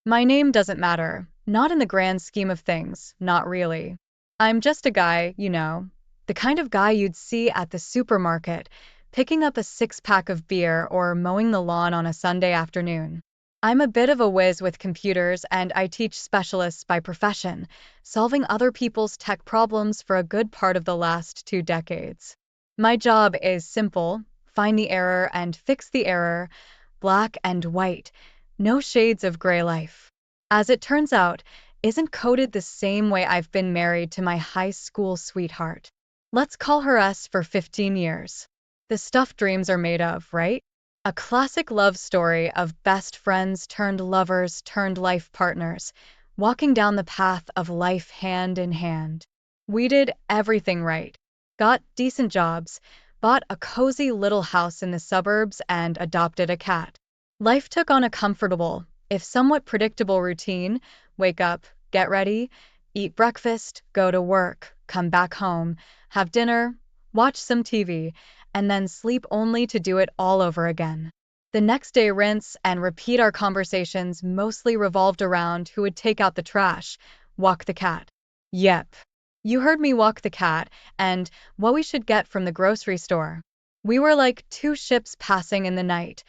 My name doesn't matter. Not in the grand scheme of things, not really. I'm just a guy, the kind of guy you'd see at the supermarket, picking up a six-pack of beer or mowing the lawn on a Sunday afternoon. I'm a bit of a whiz with computers and I teach specialists by profession, solving other people's tech problems for a good part of the last 2 decades. My job is simple: find the error and fix the error, black and white, no shades of gray life. As it turns out, isn't coded the same way I've been married to my high school sweetheart. Let's call her S for 15 years. The stuff dreams are made of, right? A classic love story of best friends turned lovers turned life partners, walking down the path of life hand in hand. We did everything right. Got decent jobs, bought a cozy little house in the suburbs, and adopted a cat. Life took on a comfortable, if somewhat predictable routine: wake up, get ready, eat breakfast, go to work, come back home, have dinner, watch some TV, and then sleep only to do it all over again. The next day, rinse and repeat. Our conversations mostly revolved around who would take out the trash, walk the cat. Yep, you heard me, walk the cat, and what we should get from the grocery store. We were like two ships passing in the night,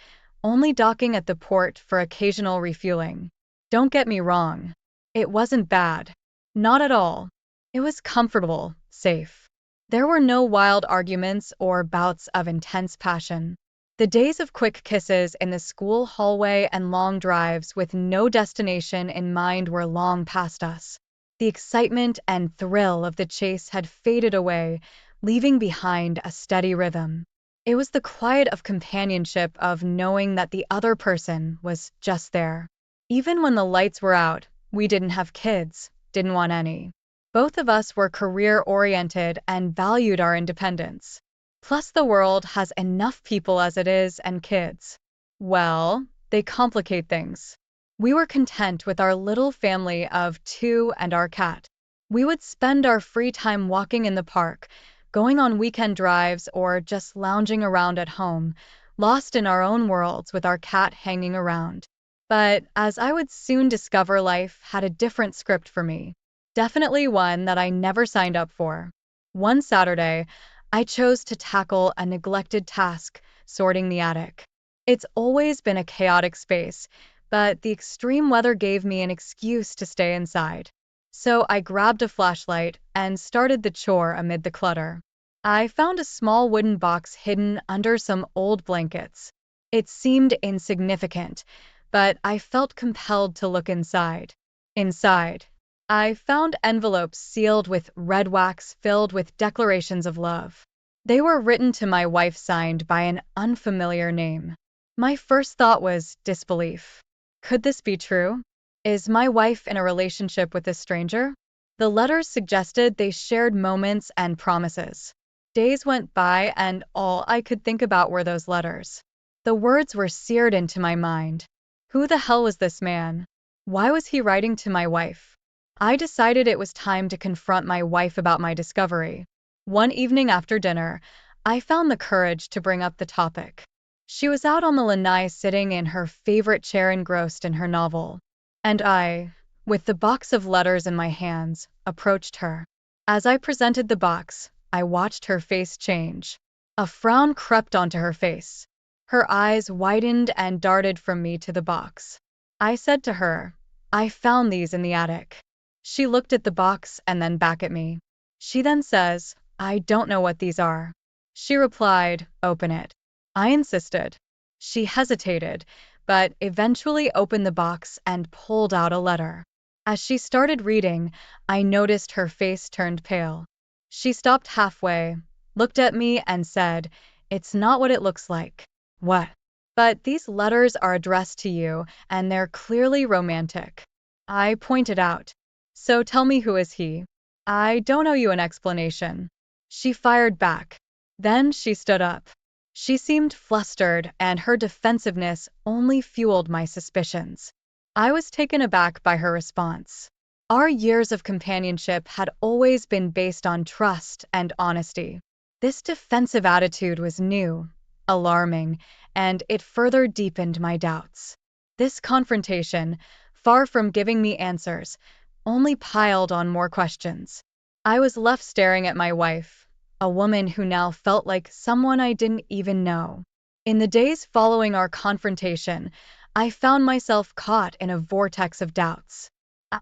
only docking at the port for occasional refueling. Don't get me wrong, it wasn't bad. Not at all. It was comfortable, safe. There were no wild arguments or bouts of intense passion. The days of quick kisses in the school hallway and long drives with no destination in mind were long past us. The excitement and thrill of the chase had faded away, leaving behind a steady rhythm. It was the quiet of companionship, of knowing that the other person was just there. Even when the lights were out, we didn't have kids, didn't want any. Both of us were career-oriented and valued our independence. Plus, the world has enough people as it is, and kids, well, they complicate things. We were content with our little family of two and our cat. We would spend our free time walking in the park, going on weekend drives, or just lounging around at home, lost in our own worlds with our cat hanging around. But as I would soon discover, life had a different script for me. Definitely one that I never signed up for. One Saturday, I chose to tackle a neglected task: sorting the attic. It's always been a chaotic space, but the extreme weather gave me an excuse to stay inside. So I grabbed a flashlight and started the chore amid the clutter. I found a small wooden box hidden under some old blankets. It seemed insignificant, but I felt compelled to look inside. Inside, I found envelopes sealed with red wax filled with declarations of love. They were written to my wife, signed by an unfamiliar name. My first thought was disbelief. Could this be true? Is my wife in a relationship with a stranger? The letters suggested they shared moments and promises. Days went by, and all I could think about were those letters. The words were seared into my mind. Who the hell was this man? Why was he writing to my wife? I decided it was time to confront my wife about my discovery. One evening after dinner, I found the courage to bring up the topic. She was out on the lanai, sitting in her favorite chair, engrossed in her novel. And I, with the box of letters in my hands, approached her. As I presented the box, I watched her face change. A frown crept onto her face. Her eyes widened and darted from me to the box. I said to her, "I found these in the attic." She looked at the box and then back at me. She then says, "I don't know what these are." She replied, "Open it." I insisted. She hesitated, but eventually opened the box and pulled out a letter. As she started reading, I noticed her face turned pale. She stopped halfway, looked at me, and said, "It's not what it looks like." What? But these letters are addressed to you, and they're clearly romantic. I pointed out. So tell me, who is he? I don't owe you an explanation. She fired back. Then she stood up. She seemed flustered, and her defensiveness only fueled my suspicions. I was taken aback by her response. Our years of companionship had always been based on trust and honesty. This defensive attitude was new, alarming, and it further deepened my doubts. This confrontation, far from giving me answers, only piled on more questions. I was left staring at my wife, a woman who now felt like someone I didn't even know. In the days following our confrontation, I found myself caught in a vortex of doubts.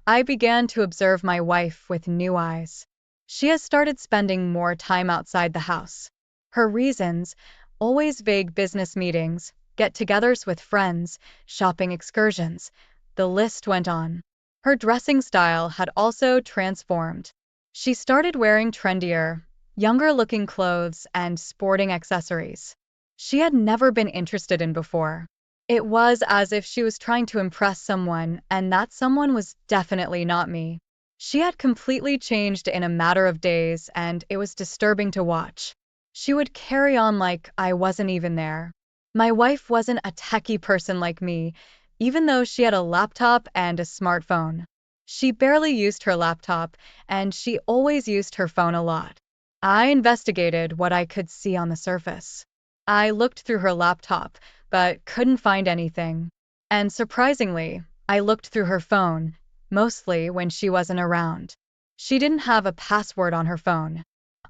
I began to observe my wife with new eyes. She has started spending more time outside the house. Her reasons, always vague business meetings, get-togethers with friends, shopping excursions, the list went on. Her dressing style had also transformed. She started wearing trendier, younger-looking clothes and sporting accessories she had never been interested in before. It was as if she was trying to impress someone, and that someone was definitely not me. She had completely changed in a matter of days, and it was disturbing to watch. She would carry on like I wasn't even there. My wife wasn't a techie person like me, even though she had a laptop and a smartphone. She barely used her laptop, and she always used her phone a lot. I investigated what I could see on the surface. I looked through her laptop, but couldn't find anything. And surprisingly, I looked through her phone, mostly when she wasn't around. She didn't have a password on her phone.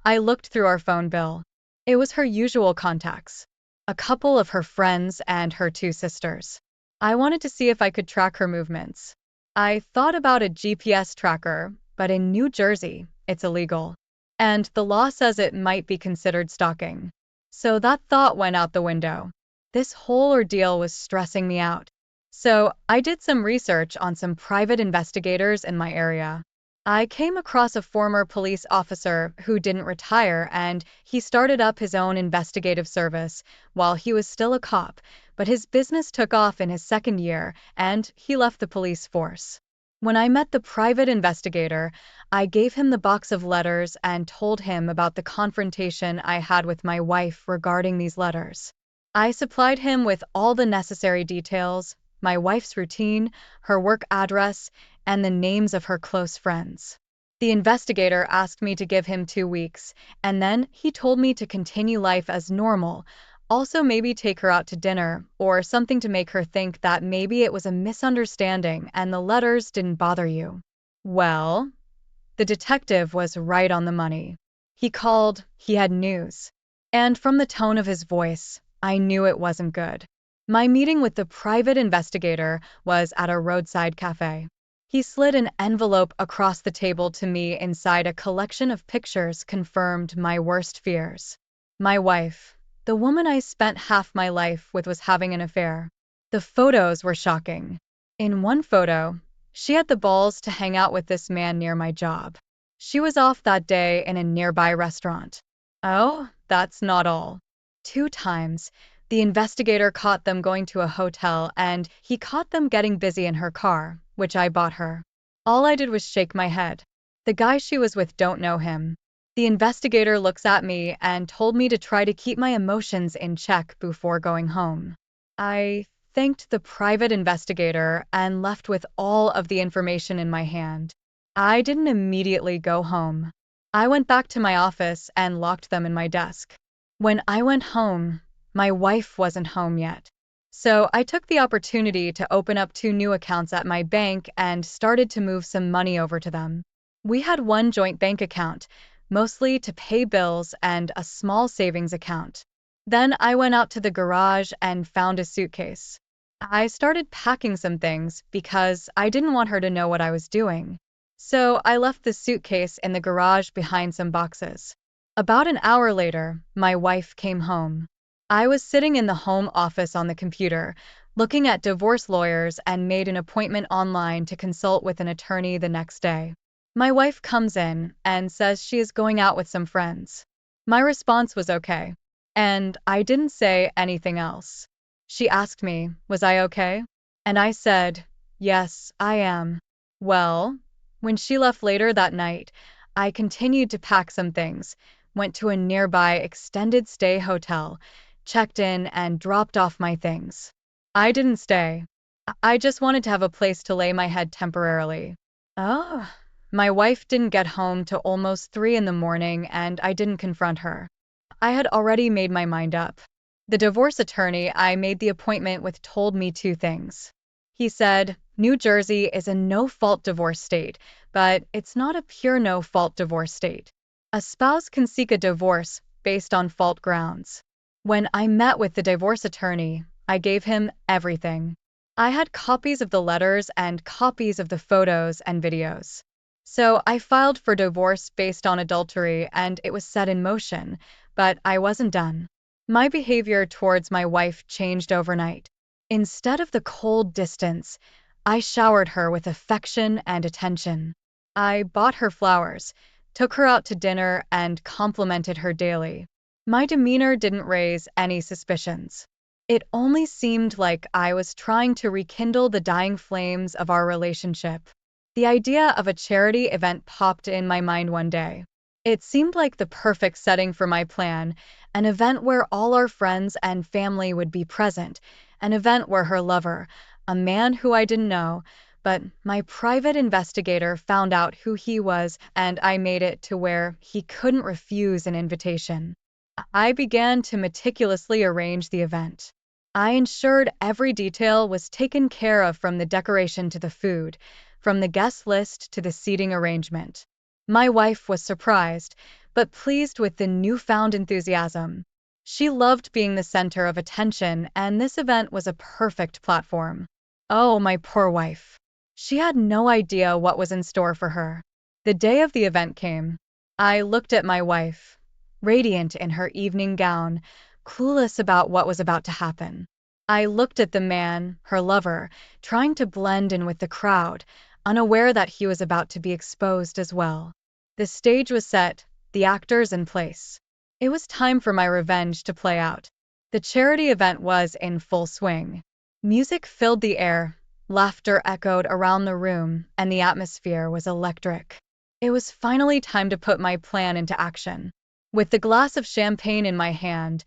I looked through our phone bill. It was her usual contacts, a couple of her friends and her two sisters. I wanted to see if I could track her movements. I thought about a GPS tracker, but in New Jersey, it's illegal. And the law says it might be considered stalking. So that thought went out the window. This whole ordeal was stressing me out. So I did some research on some private investigators in my area. I came across a former police officer who didn't retire, and he started up his own investigative service while he was still a cop, but his business took off in his second year and he left the police force. When I met the private investigator, I gave him the box of letters and told him about the confrontation I had with my wife regarding these letters. I supplied him with all the necessary details, my wife's routine, her work address, and the names of her close friends. The investigator asked me to give him 2 weeks, and then he told me to continue life as normal, also maybe take her out to dinner, or something to make her think that maybe it was a misunderstanding and the letters didn't bother you. Well, the detective was right on the money. He called, he had news. And from the tone of his voice, I knew it wasn't good. My meeting with the private investigator was at a roadside cafe. He slid an envelope across the table to me. Inside, a collection of pictures confirmed my worst fears. My wife, the woman I spent half my life with, was having an affair. The photos were shocking. In one photo, she had the balls to hang out with this man near my job. She was off that day in a nearby restaurant. Oh, that's not all. 2 times, the investigator caught them going to a hotel, and he caught them getting busy in her car, which I bought her. All I did was shake my head. The guy she was with don't know him. The investigator looks at me and told me to try to keep my emotions in check before going home. I thanked the private investigator and left with all of the information in my hand. I didn't immediately go home. I went back to my office and locked them in my desk. When I went home, my wife wasn't home yet. So I took the opportunity to open up 2 new accounts at my bank and started to move some money over to them. We had one joint bank account, mostly to pay bills, and a small savings account. Then I went out to the garage and found a suitcase. I started packing some things because I didn't want her to know what I was doing. So I left the suitcase in the garage behind some boxes. About an hour later, my wife came home. I was sitting in the home office on the computer, looking at divorce lawyers, and made an appointment online to consult with an attorney the next day. My wife comes in and says she is going out with some friends. My response was okay, and I didn't say anything else. She asked me, was I okay? And I said, yes, I am. Well, when she left later that night, I continued to pack some things, went to a nearby extended stay hotel, checked in, and dropped off my things. I didn't stay. I just wanted to have a place to lay my head temporarily. Oh. My wife didn't get home till almost 3 in the morning, and I didn't confront her. I had already made my mind up. The divorce attorney I made the appointment with told me 2 things. He said, New Jersey is a no-fault divorce state, but it's not a pure no-fault divorce state. A spouse can seek a divorce based on fault grounds. When I met with the divorce attorney, I gave him everything. I had copies of the letters and copies of the photos and videos. So I filed for divorce based on adultery and it was set in motion, but I wasn't done. My behavior towards my wife changed overnight. Instead of the cold distance, I showered her with affection and attention. I bought her flowers, took her out to dinner, and complimented her daily. My demeanor didn't raise any suspicions. It only seemed like I was trying to rekindle the dying flames of our relationship. The idea of a charity event popped in my mind one day. It seemed like the perfect setting for my plan, an event where all our friends and family would be present, an event where her lover, a man who I didn't know, but my private investigator found out who he was, and I made it to where he couldn't refuse an invitation. I began to meticulously arrange the event. I ensured every detail was taken care of from the decoration to the food, from the guest list to the seating arrangement. My wife was surprised, but pleased with the newfound enthusiasm. She loved being the center of attention, and this event was a perfect platform. Oh, my poor wife. She had no idea what was in store for her. The day of the event came. I looked at my wife, radiant in her evening gown, clueless about what was about to happen. I looked at the man, her lover, trying to blend in with the crowd, unaware that he was about to be exposed as well. The stage was set, the actors in place. It was time for my revenge to play out. The charity event was in full swing. Music filled the air, laughter echoed around the room, and the atmosphere was electric. It was finally time to put my plan into action. With the glass of champagne in my hand,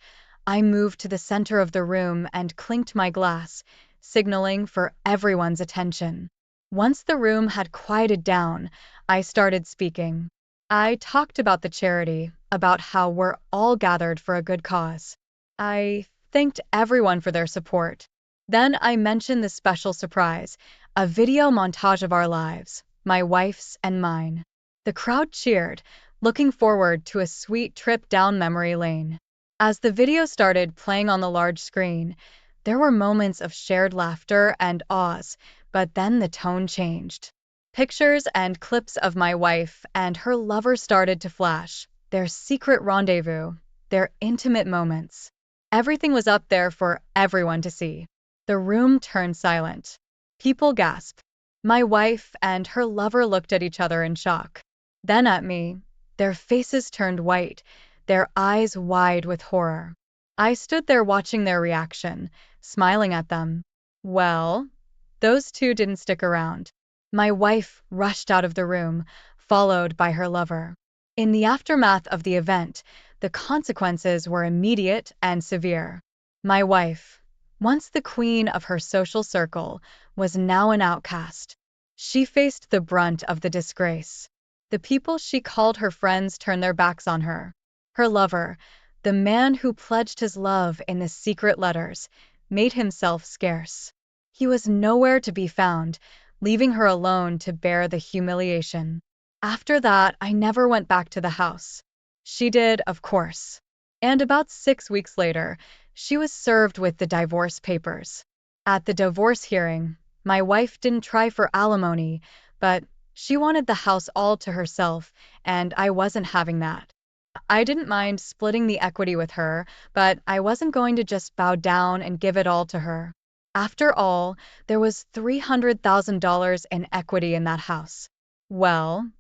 I moved to the center of the room and clinked my glass, signaling for everyone's attention. Once the room had quieted down, I started speaking. I talked about the charity, about how we're all gathered for a good cause. I thanked everyone for their support. Then I mentioned the special surprise, a video montage of our lives, my wife's and mine. The crowd cheered, looking forward to a sweet trip down memory lane. As the video started playing on the large screen, there were moments of shared laughter and awes, but then the tone changed. Pictures and clips of my wife and her lover started to flash, their secret rendezvous, their intimate moments. Everything was up there for everyone to see. The room turned silent. People gasped. My wife and her lover looked at each other in shock. Then at me. Their faces turned white, their eyes wide with horror. I stood there watching their reaction, smiling at them. Well, those two didn't stick around. My wife rushed out of the room, followed by her lover. In the aftermath of the event, the consequences were immediate and severe. My wife, once the queen of her social circle, was now an outcast. She faced the brunt of the disgrace. The people she called her friends turned their backs on her. Her lover, the man who pledged his love in the secret letters, made himself scarce. He was nowhere to be found, leaving her alone to bear the humiliation. After that, I never went back to the house. She did, of course. And about 6 weeks later, she was served with the divorce papers. At the divorce hearing, my wife didn't try for alimony, but she wanted the house all to herself, and I wasn't having that. I didn't mind splitting the equity with her, but I wasn't going to just bow down and give it all to her. After all, there was $300,000 in equity in that house. Well,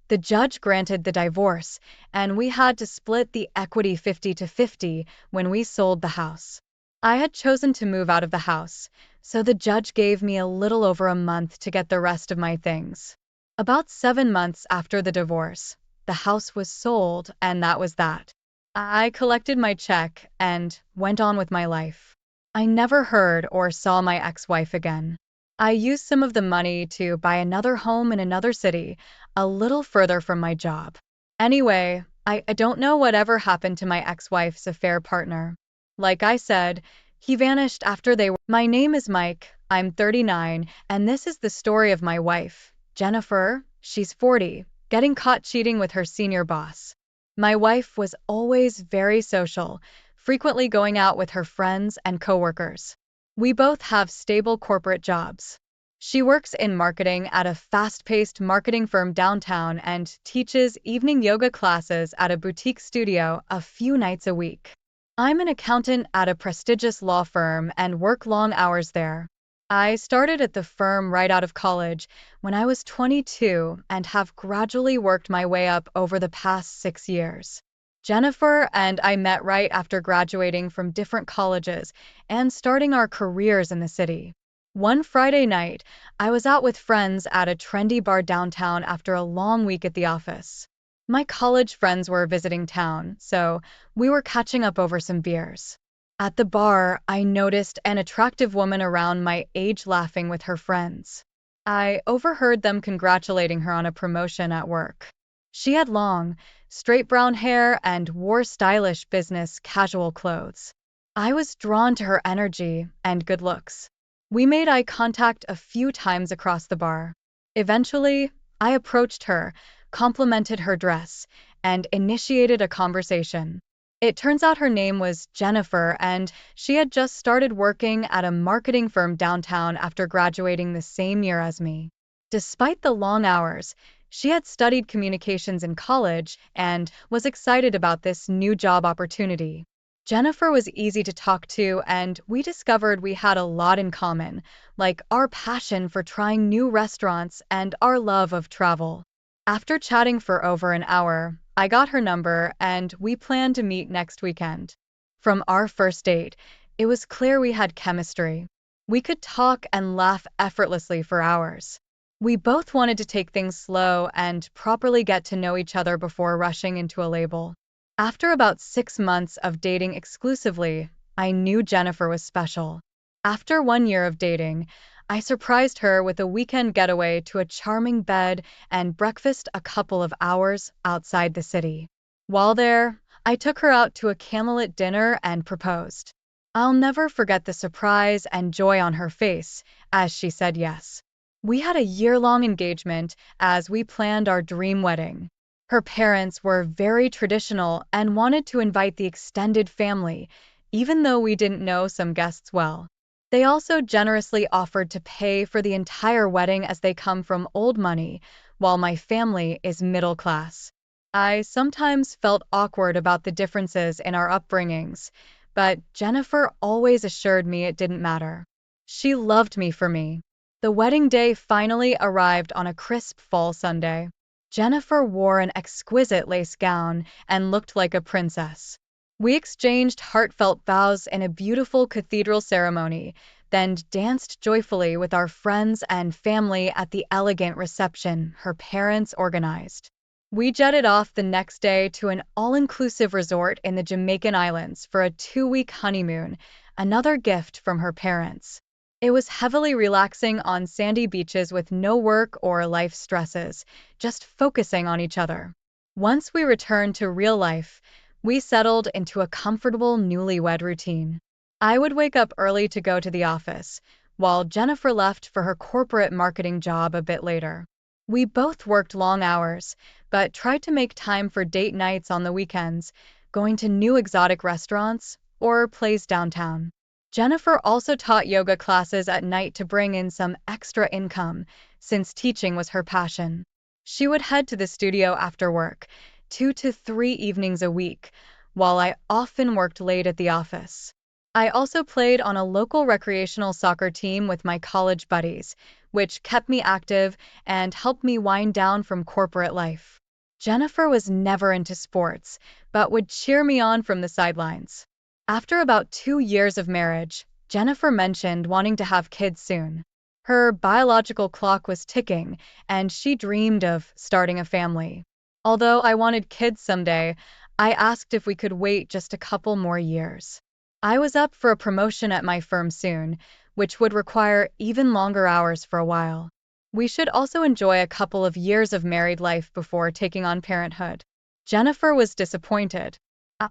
the judge granted the divorce, and we had to split the equity 50-50 when we sold the house. I had chosen to move out of the house, so the judge gave me a little over a month to get the rest of my things. About 7 months after the divorce, the house was sold, and that was that. I collected my check and went on with my life. I never heard or saw my ex-wife again. I used some of the money to buy another home in another city, a little further from my job. Anyway, I don't know whatever happened to my ex-wife's affair partner. Like I said, he vanished after they were. My name is Mike. I'm 39, and this is the story of my wife, Jennifer. She's 40, getting caught cheating with her senior boss. My wife was always very social, frequently going out with her friends and coworkers. We both have stable corporate jobs. She works in marketing at a fast-paced marketing firm downtown and teaches evening yoga classes at a boutique studio a few nights a week. I'm an accountant at a prestigious law firm and work long hours there. I started at the firm right out of college when I was 22 and have gradually worked my way up over the past 6 years. Jennifer and I met right after graduating from different colleges and starting our careers in the city. One Friday night, I was out with friends at a trendy bar downtown after a long week at the office. My college friends were visiting town, so we were catching up over some beers. At the bar, I noticed an attractive woman around my age laughing with her friends. I overheard them congratulating her on a promotion at work. She had long, straight brown hair and wore stylish business casual clothes. I was drawn to her energy and good looks. We made eye contact a few times across the bar. Eventually, I approached her, complimented her dress, and initiated a conversation. It turns out her name was Jennifer, and she had just started working at a marketing firm downtown after graduating the same year as me. Despite the long hours, she had studied communications in college and was excited about this new job opportunity. Jennifer was easy to talk to, and we discovered we had a lot in common, like our passion for trying new restaurants and our love of travel. After chatting for over an hour, I got her number and we planned to meet next weekend. From our first date, it was clear we had chemistry. We could talk and laugh effortlessly for hours. We both wanted to take things slow and properly get to know each other before rushing into a label. After about 6 months of dating exclusively, I knew Jennifer was special. After 1 year of dating, I surprised her with a weekend getaway to a charming bed and breakfast a couple of hours outside the city. While there, I took her out to a candlelit dinner and proposed. I'll never forget the surprise and joy on her face as she said yes. We had a year-long engagement as we planned our dream wedding. Her parents were very traditional and wanted to invite the extended family, even though we didn't know some guests well. They also generously offered to pay for the entire wedding as they come from old money, while my family is middle class. I sometimes felt awkward about the differences in our upbringings, but Jennifer always assured me it didn't matter. She loved me for me. The wedding day finally arrived on a crisp fall Sunday. Jennifer wore an exquisite lace gown and looked like a princess. We exchanged heartfelt vows in a beautiful cathedral ceremony, then danced joyfully with our friends and family at the elegant reception her parents organized. We jetted off the next day to an all-inclusive resort in the Jamaican Islands for a 2-week honeymoon, another gift from her parents. It was heavily relaxing on sandy beaches with no work or life stresses, just focusing on each other. Once we returned to real life, we settled into a comfortable newlywed routine. I would wake up early to go to the office, while Jennifer left for her corporate marketing job a bit later. We both worked long hours, but tried to make time for date nights on the weekends, going to new exotic restaurants or plays downtown. Jennifer also taught yoga classes at night to bring in some extra income, since teaching was her passion. She would head to the studio after work, 2 to 3 evenings a week, while I often worked late at the office. I also played on a local recreational soccer team with my college buddies, which kept me active and helped me wind down from corporate life. Jennifer was never into sports, but would cheer me on from the sidelines. After about 2 years of marriage, Jennifer mentioned wanting to have kids soon. Her biological clock was ticking, and she dreamed of starting a family. Although I wanted kids someday, I asked if we could wait just a couple more years. I was up for a promotion at my firm soon, which would require even longer hours for a while. We should also enjoy a couple of years of married life before taking on parenthood. Jennifer was disappointed.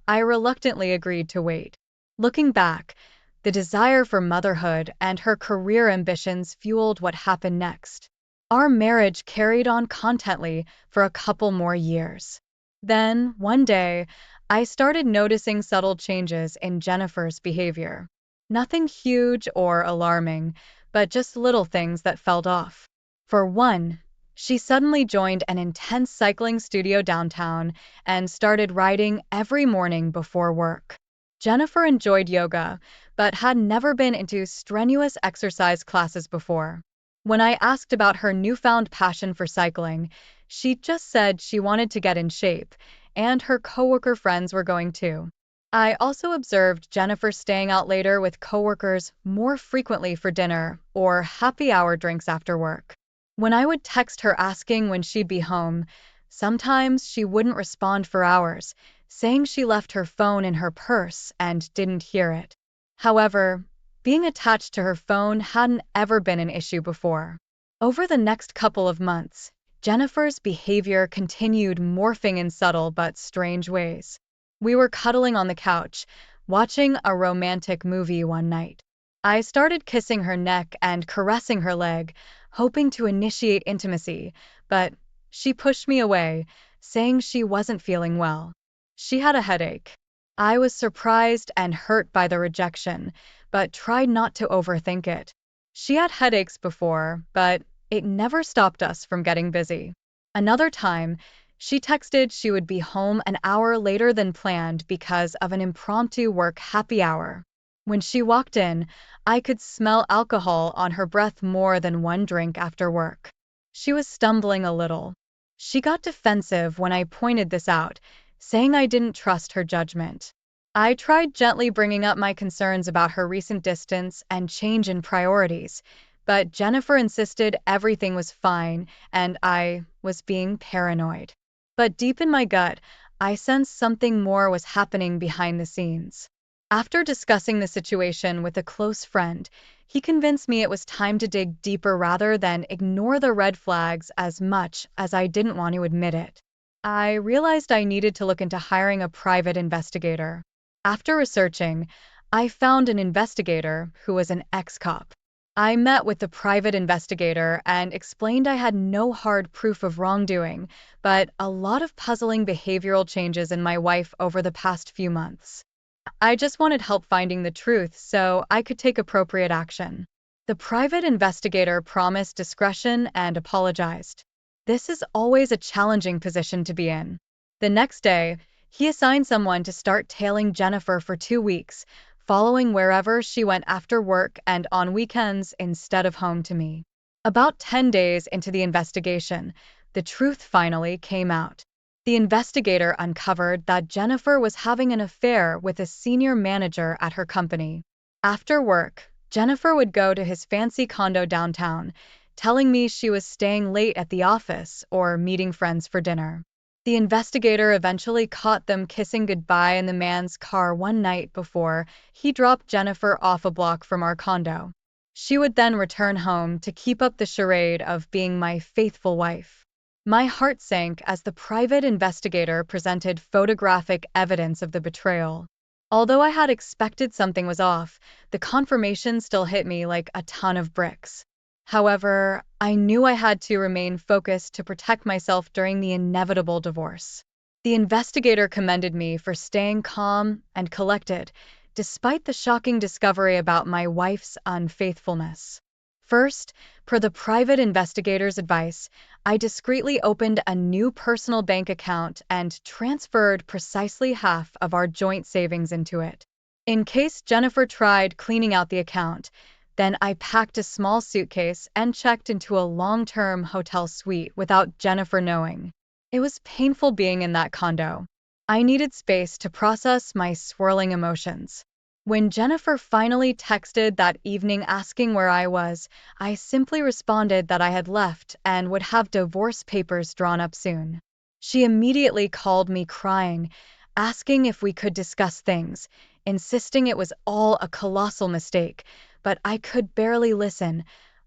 I reluctantly agreed to wait. Looking back, The desire for motherhood and her career ambitions fueled what happened next. Our marriage carried on contently for a couple more years. Then, one day, I started noticing subtle changes in Jennifer's behavior. Nothing huge or alarming, but just little things that felt off. For one, she suddenly joined an intense cycling studio downtown and started riding every morning before work. Jennifer enjoyed yoga, but had never been into strenuous exercise classes before. When I asked about her newfound passion for cycling, she just said she wanted to get in shape, and her coworker friends were going too. I also observed Jennifer staying out later with coworkers more frequently for dinner or happy hour drinks after work. When I would text her asking when she'd be home, sometimes she wouldn't respond for hours, saying she left her phone in her purse and didn't hear it. However, being attached to her phone hadn't ever been an issue before. Over the next couple of months, Jennifer's behavior continued morphing in subtle but strange ways. We were cuddling on the couch, watching a romantic movie one night. I started kissing her neck and caressing her leg, hoping to initiate intimacy, but she pushed me away, saying she wasn't feeling well. She had a headache. I was surprised and hurt by the rejection, but tried not to overthink it. She had headaches before, but it never stopped us from getting busy. Another time, she texted she would be home an hour later than planned because of an impromptu work happy hour. When she walked in, I could smell alcohol on her breath more than one drink after work. She was stumbling a little. She got defensive when I pointed this out, saying I didn't trust her judgment. I tried gently bringing up my concerns about her recent distance and change in priorities, but Jennifer insisted everything was fine and I was being paranoid. But deep in my gut, I sensed something more was happening behind the scenes. After discussing the situation with a close friend, he convinced me it was time to dig deeper rather than ignore the red flags as much as I didn't want to admit it. I realized I needed to look into hiring a private investigator. After researching, I found an investigator who was an ex-cop. I met with the private investigator and explained I had no hard proof of wrongdoing, but a lot of puzzling behavioral changes in my wife over the past few months. I just wanted help finding the truth so I could take appropriate action. The private investigator promised discretion and apologized. This is always a challenging position to be in. The next day, he assigned someone to start tailing Jennifer for 2 weeks, following wherever she went after work and on weekends instead of home to me. About 10 days into the investigation, the truth finally came out. The investigator uncovered that Jennifer was having an affair with a senior manager at her company. After work, Jennifer would go to his fancy condo downtown, telling me she was staying late at the office or meeting friends for dinner. The investigator eventually caught them kissing goodbye in the man's car one night before he dropped Jennifer off a block from our condo. She would then return home to keep up the charade of being my faithful wife. My heart sank as the private investigator presented photographic evidence of the betrayal. Although I had expected something was off, the confirmation still hit me like a ton of bricks. However, I knew I had to remain focused to protect myself during the inevitable divorce. The investigator commended me for staying calm and collected, despite the shocking discovery about my wife's unfaithfulness. First, per the private investigator's advice, I discreetly opened a new personal bank account and transferred precisely half of our joint savings into it. In case Jennifer tried cleaning out the account, then I packed a small suitcase and checked into a long-term hotel suite without Jennifer knowing. It was painful being in that condo. I needed space to process my swirling emotions. When Jennifer finally texted that evening asking where I was, I simply responded that I had left and would have divorce papers drawn up soon. She immediately called me crying, asking if we could discuss things, insisting it was all a colossal mistake, but I could barely listen,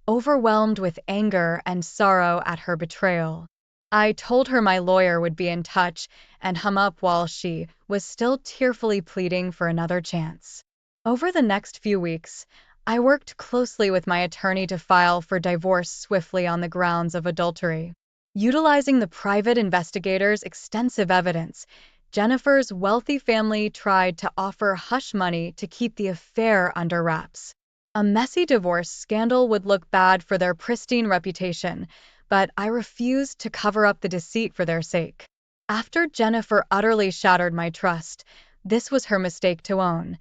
overwhelmed with anger and sorrow at her betrayal. I told her my lawyer would be in touch and hung up while she was still tearfully pleading for another chance. Over the next few weeks, I worked closely with my attorney to file for divorce swiftly on the grounds of adultery. Utilizing the private investigator's extensive evidence, Jennifer's wealthy family tried to offer hush money to keep the affair under wraps. A messy divorce scandal would look bad for their pristine reputation, but I refused to cover up the deceit for their sake. After Jennifer utterly shattered my trust, this was her mistake to own,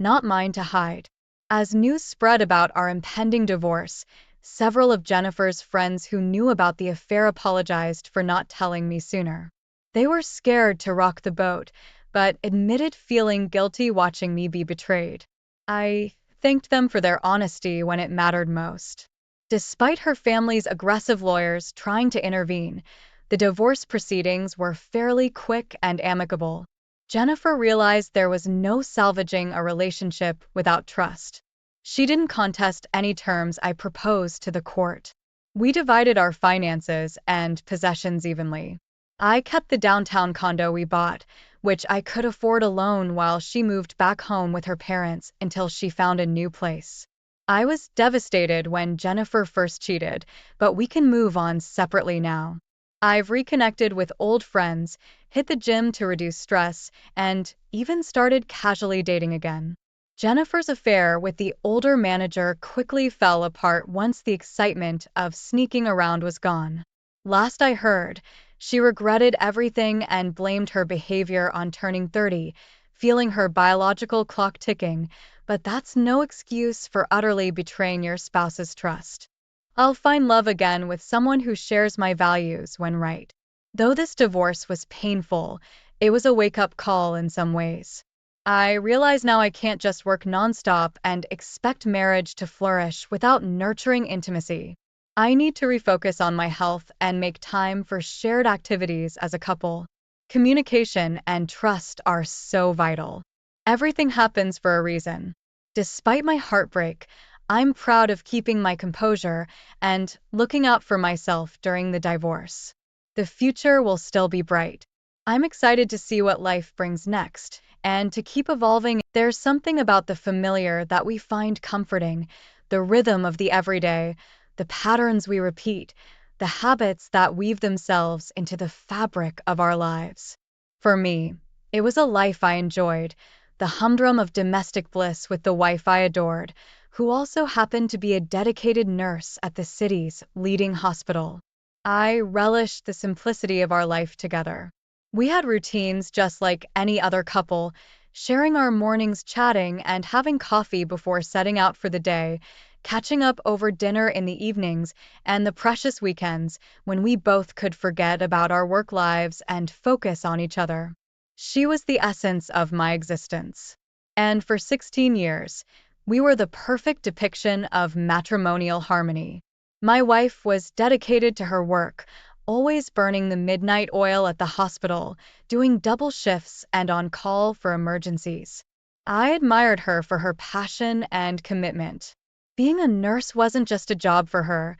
not mine to hide. As news spread about our impending divorce, several of Jennifer's friends who knew about the affair apologized for not telling me sooner. They were scared to rock the boat, but admitted feeling guilty watching me be betrayed. I thanked them for their honesty when it mattered most. Despite her family's aggressive lawyers trying to intervene, the divorce proceedings were fairly quick and amicable. Jennifer realized there was no salvaging a relationship without trust. She didn't contest any terms I proposed to the court. We divided our finances and possessions evenly. I kept the downtown condo we bought, which I could afford alone while she moved back home with her parents until she found a new place. I was devastated when Jennifer first cheated, but we can move on separately now. I've reconnected with old friends, hit the gym to reduce stress, and even started casually dating again. Jennifer's affair with the older manager quickly fell apart once the excitement of sneaking around was gone. Last I heard, she regretted everything and blamed her behavior on turning 30, feeling her biological clock ticking, but that's no excuse for utterly betraying your spouse's trust. I'll find love again with someone who shares my values when right. Though this divorce was painful, it was a wake-up call in some ways. I realize now I can't just work nonstop and expect marriage to flourish without nurturing intimacy. I need to refocus on my health and make time for shared activities as a couple. Communication and trust are so vital. Everything happens for a reason. Despite my heartbreak, I'm proud of keeping my composure and looking out for myself during the divorce. The future will still be bright. I'm excited to see what life brings next, and to keep evolving. There's something about the familiar that we find comforting, the rhythm of the everyday, the patterns we repeat, the habits that weave themselves into the fabric of our lives. For me, it was a life I enjoyed, the humdrum of domestic bliss with the wife I adored, who also happened to be a dedicated nurse at the city's leading hospital. I relished the simplicity of our life together. We had routines just like any other couple, sharing our mornings chatting and having coffee before setting out for the day, catching up over dinner in the evenings, and the precious weekends when we both could forget about our work lives and focus on each other. She was the essence of my existence. And for 16 years, we were the perfect depiction of matrimonial harmony. My wife was dedicated to her work, always burning the midnight oil at the hospital, doing double shifts and on call for emergencies. I admired her for her passion and commitment. Being a nurse wasn't just a job for her,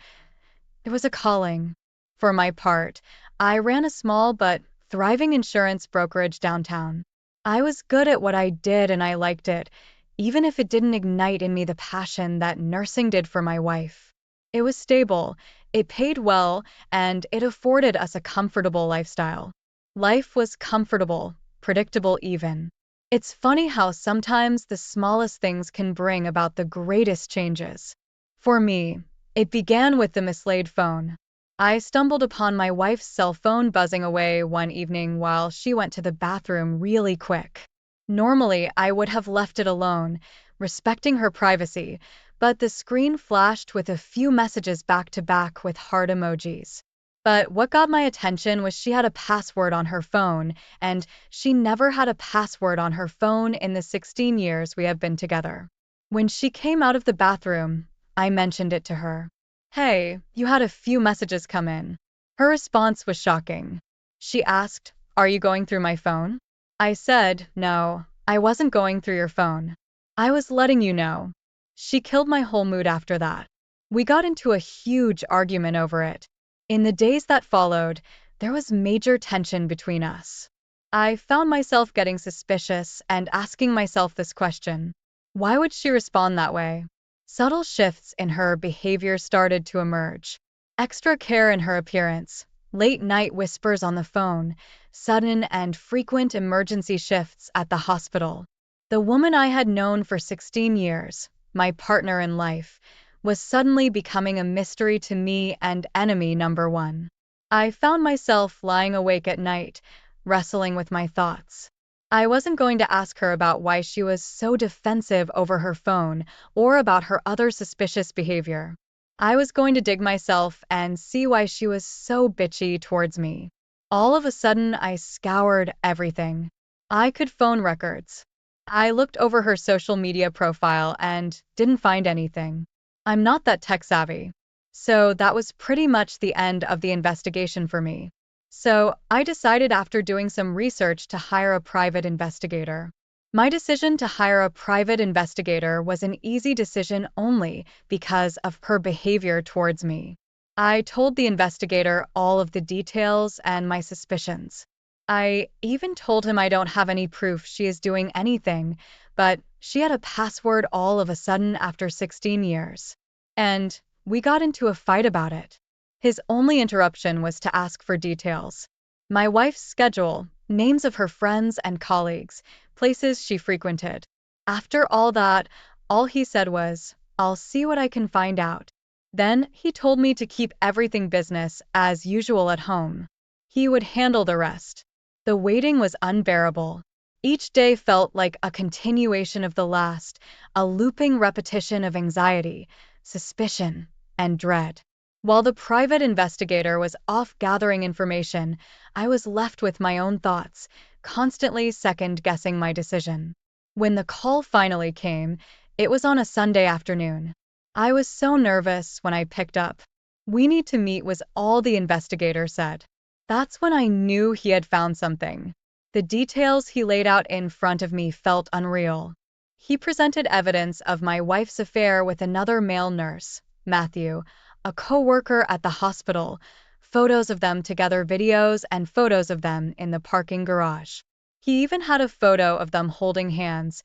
it was a calling. For my part, I ran a small but thriving insurance brokerage downtown. I was good at what I did and I liked it, even if it didn't ignite in me the passion that nursing did for my wife. It was stable, it paid well, and it afforded us a comfortable lifestyle. Life was comfortable, predictable even. It's funny how sometimes the smallest things can bring about the greatest changes. For me, it began with the mislaid phone. I stumbled upon my wife's cell phone buzzing away one evening while she went to the bathroom really quick. Normally, I would have left it alone, respecting her privacy, but the screen flashed with a few messages back to back with heart emojis. But what got my attention was she had a password on her phone, and she never had a password on her phone in the 16 years we have been together. When she came out of the bathroom, I mentioned it to her. "Hey, you had a few messages come in." Her response was shocking. She asked, "Are you going through my phone?" I said, "No, I wasn't going through your phone. I was letting you know." She killed my whole mood after that. We got into a huge argument over it. In the days that followed, there was major tension between us. I found myself getting suspicious and asking myself this question. Why would she respond that way? Subtle shifts in her behavior started to emerge. Extra care in her appearance, late night whispers on the phone, sudden and frequent emergency shifts at the hospital. The woman I had known for 16 years, my partner in life, was suddenly becoming a mystery to me and enemy number one. I found myself lying awake at night, wrestling with my thoughts. I wasn't going to ask her about why she was so defensive over her phone or about her other suspicious behavior. I was going to dig myself and see why she was so bitchy towards me. All of a sudden, I scoured everything. I could phone records. I looked over her social media profile and didn't find anything. I'm not that tech savvy. So that was pretty much the end of the investigation for me. So I decided after doing some research to hire a private investigator. My decision to hire a private investigator was an easy decision only because of her behavior towards me. I told the investigator all of the details and my suspicions. I even told him I don't have any proof she is doing anything, but she had a password all of a sudden after 16 years. And we got into a fight about it. His only interruption was to ask for details. My wife's schedule, names of her friends and colleagues, places she frequented. After all that, all he said was, "I'll see what I can find out." Then he told me to keep everything business as usual at home. He would handle the rest. The waiting was unbearable. Each day felt like a continuation of the last, a looping repetition of anxiety, suspicion, and dread. While the private investigator was off gathering information, I was left with my own thoughts, constantly second-guessing my decision. When the call finally came, it was on a Sunday afternoon. I was so nervous when I picked up. "We need to meet," was all the investigator said. That's when I knew he had found something. The details he laid out in front of me felt unreal. He presented evidence of my wife's affair with another male nurse, Matthew, a co-worker at the hospital, photos of them together, videos and photos of them in the parking garage. He even had a photo of them holding hands,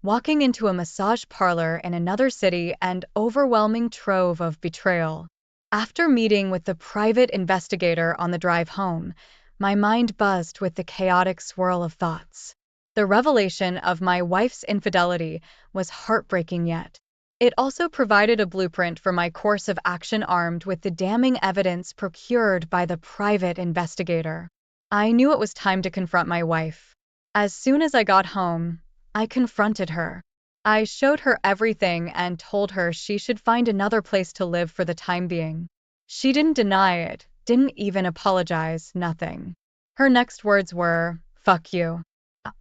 walking into a massage parlor in another city, and overwhelming trove of betrayal. After meeting with the private investigator on the drive home, my mind buzzed with the chaotic swirl of thoughts. The revelation of my wife's infidelity was heartbreaking yet. It also provided a blueprint for my course of action armed with the damning evidence procured by the private investigator. I knew it was time to confront my wife. As soon as I got home, I confronted her. I showed her everything and told her she should find another place to live for the time being. She didn't deny it, didn't even apologize, nothing. Her next words were, "Fuck you.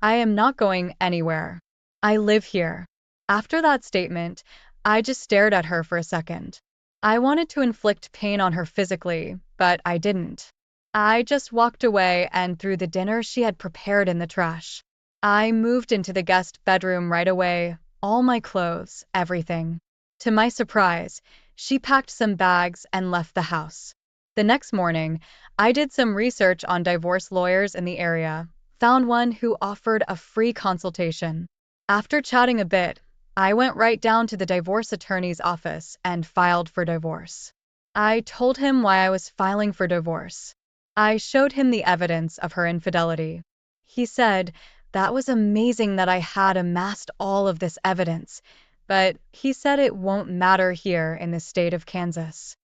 I am not going anywhere. I live here." After that statement, I just stared at her for a second. I wanted to inflict pain on her physically, but I didn't. I just walked away and threw the dinner she had prepared in the trash. I moved into the guest bedroom right away, all my clothes, everything. To my surprise, she packed some bags and left the house. The next morning, I did some research on divorce lawyers in the area, found one who offered a free consultation. After chatting a bit, I went right down to the divorce attorney's office and filed for divorce. I told him why I was filing for divorce. I showed him the evidence of her infidelity. He said, that was amazing that I had amassed all of this evidence, but he said it won't matter here in the state of Kansas.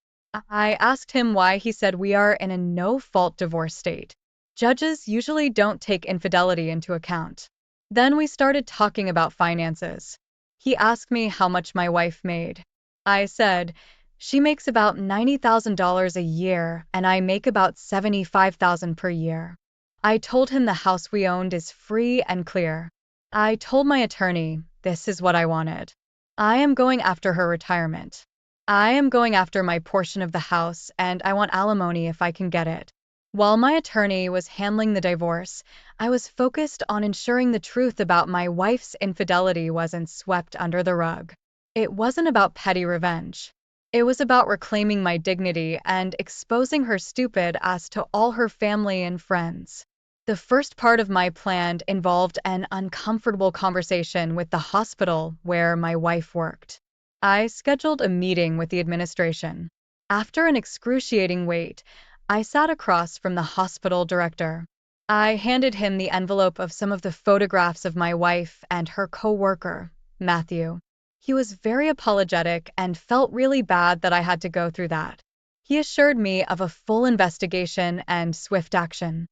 I asked him why. He said we are in a no-fault divorce state. Judges usually don't take infidelity into account. Then we started talking about finances. He asked me how much my wife made. I said, she makes about $90,000 a year and I make about $75,000 per year. I told him the house we owned is free and clear. I told my attorney, this is what I wanted. I am going after her retirement. I am going after my portion of the house and I want alimony if I can get it. While my attorney was handling the divorce, I was focused on ensuring the truth about my wife's infidelity wasn't swept under the rug. It wasn't about petty revenge. It was about reclaiming my dignity and exposing her stupid ass to all her family and friends. The first part of my plan involved an uncomfortable conversation with the hospital where my wife worked. I scheduled a meeting with the administration. After an excruciating wait, I sat across from the hospital director. I handed him the envelope of some of the photographs of my wife and her coworker, Matthew. He was very apologetic and felt really bad that I had to go through that. He assured me of a full investigation and swift action.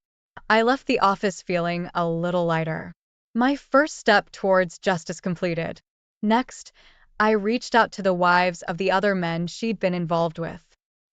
I left the office feeling a little lighter. My first step towards justice completed. Next, I reached out to the wives of the other men she'd been involved with.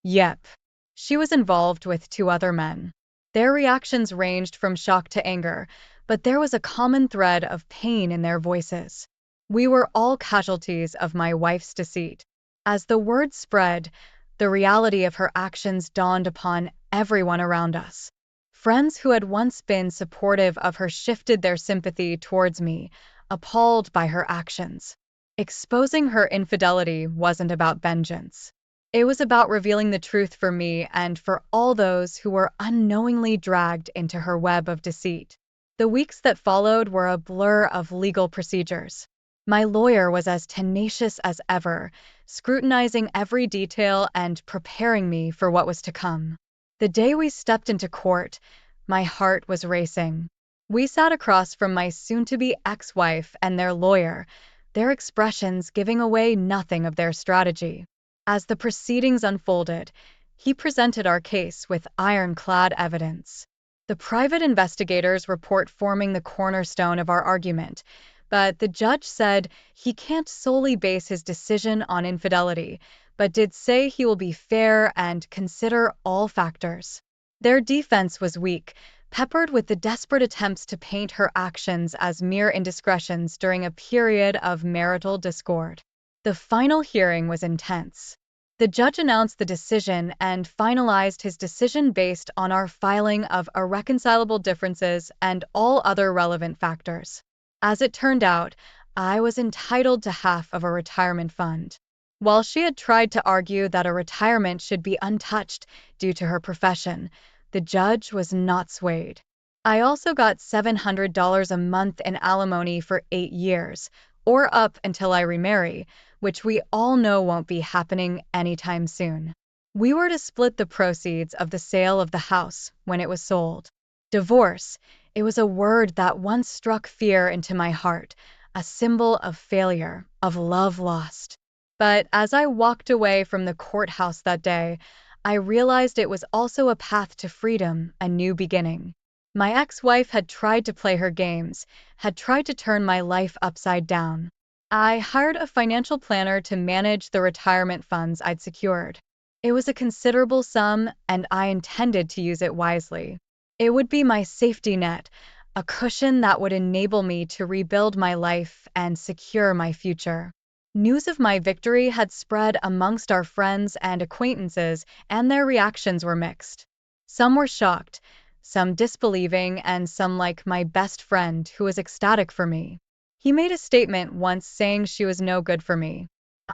Yep, she was involved with two other men. Their reactions ranged from shock to anger, but there was a common thread of pain in their voices. We were all casualties of my wife's deceit. As the word spread, the reality of her actions dawned upon everyone around us. Friends who had once been supportive of her shifted their sympathy towards me, appalled by her actions. Exposing her infidelity wasn't about vengeance. It was about revealing the truth for me and for all those who were unknowingly dragged into her web of deceit. The weeks that followed were a blur of legal procedures. My lawyer was as tenacious as ever, scrutinizing every detail and preparing me for what was to come. The day we stepped into court, my heart was racing. We sat across from my soon-to-be ex-wife and their lawyer, their expressions giving away nothing of their strategy. As the proceedings unfolded, he presented our case with ironclad evidence. The private investigator's report forming the cornerstone of our argument, but the judge said he can't solely base his decision on infidelity, but did say he will be fair and consider all factors. Their defense was weak, peppered with the desperate attempts to paint her actions as mere indiscretions during a period of marital discord. The final hearing was intense. The judge announced the decision and finalized his decision based on our filing of irreconcilable differences and all other relevant factors. As it turned out, I was entitled to half of a retirement fund. While she had tried to argue that a retirement should be untouched due to her profession, the judge was not swayed. I also got $700 a month in alimony for 8 years, or up until I remarry, which we all know won't be happening anytime soon. We were to split the proceeds of the sale of the house when it was sold. Divorce, it was a word that once struck fear into my heart, a symbol of failure, of love lost. But as I walked away from the courthouse that day, I realized it was also a path to freedom, a new beginning. My ex-wife had tried to play her games, had tried to turn my life upside down. I hired a financial planner to manage the retirement funds I'd secured. It was a considerable sum, and I intended to use it wisely. It would be my safety net, a cushion that would enable me to rebuild my life and secure my future. News of my victory had spread amongst our friends and acquaintances, and their reactions were mixed. Some were shocked, some disbelieving, and some like my best friend who was ecstatic for me. He made a statement once saying she was no good for me.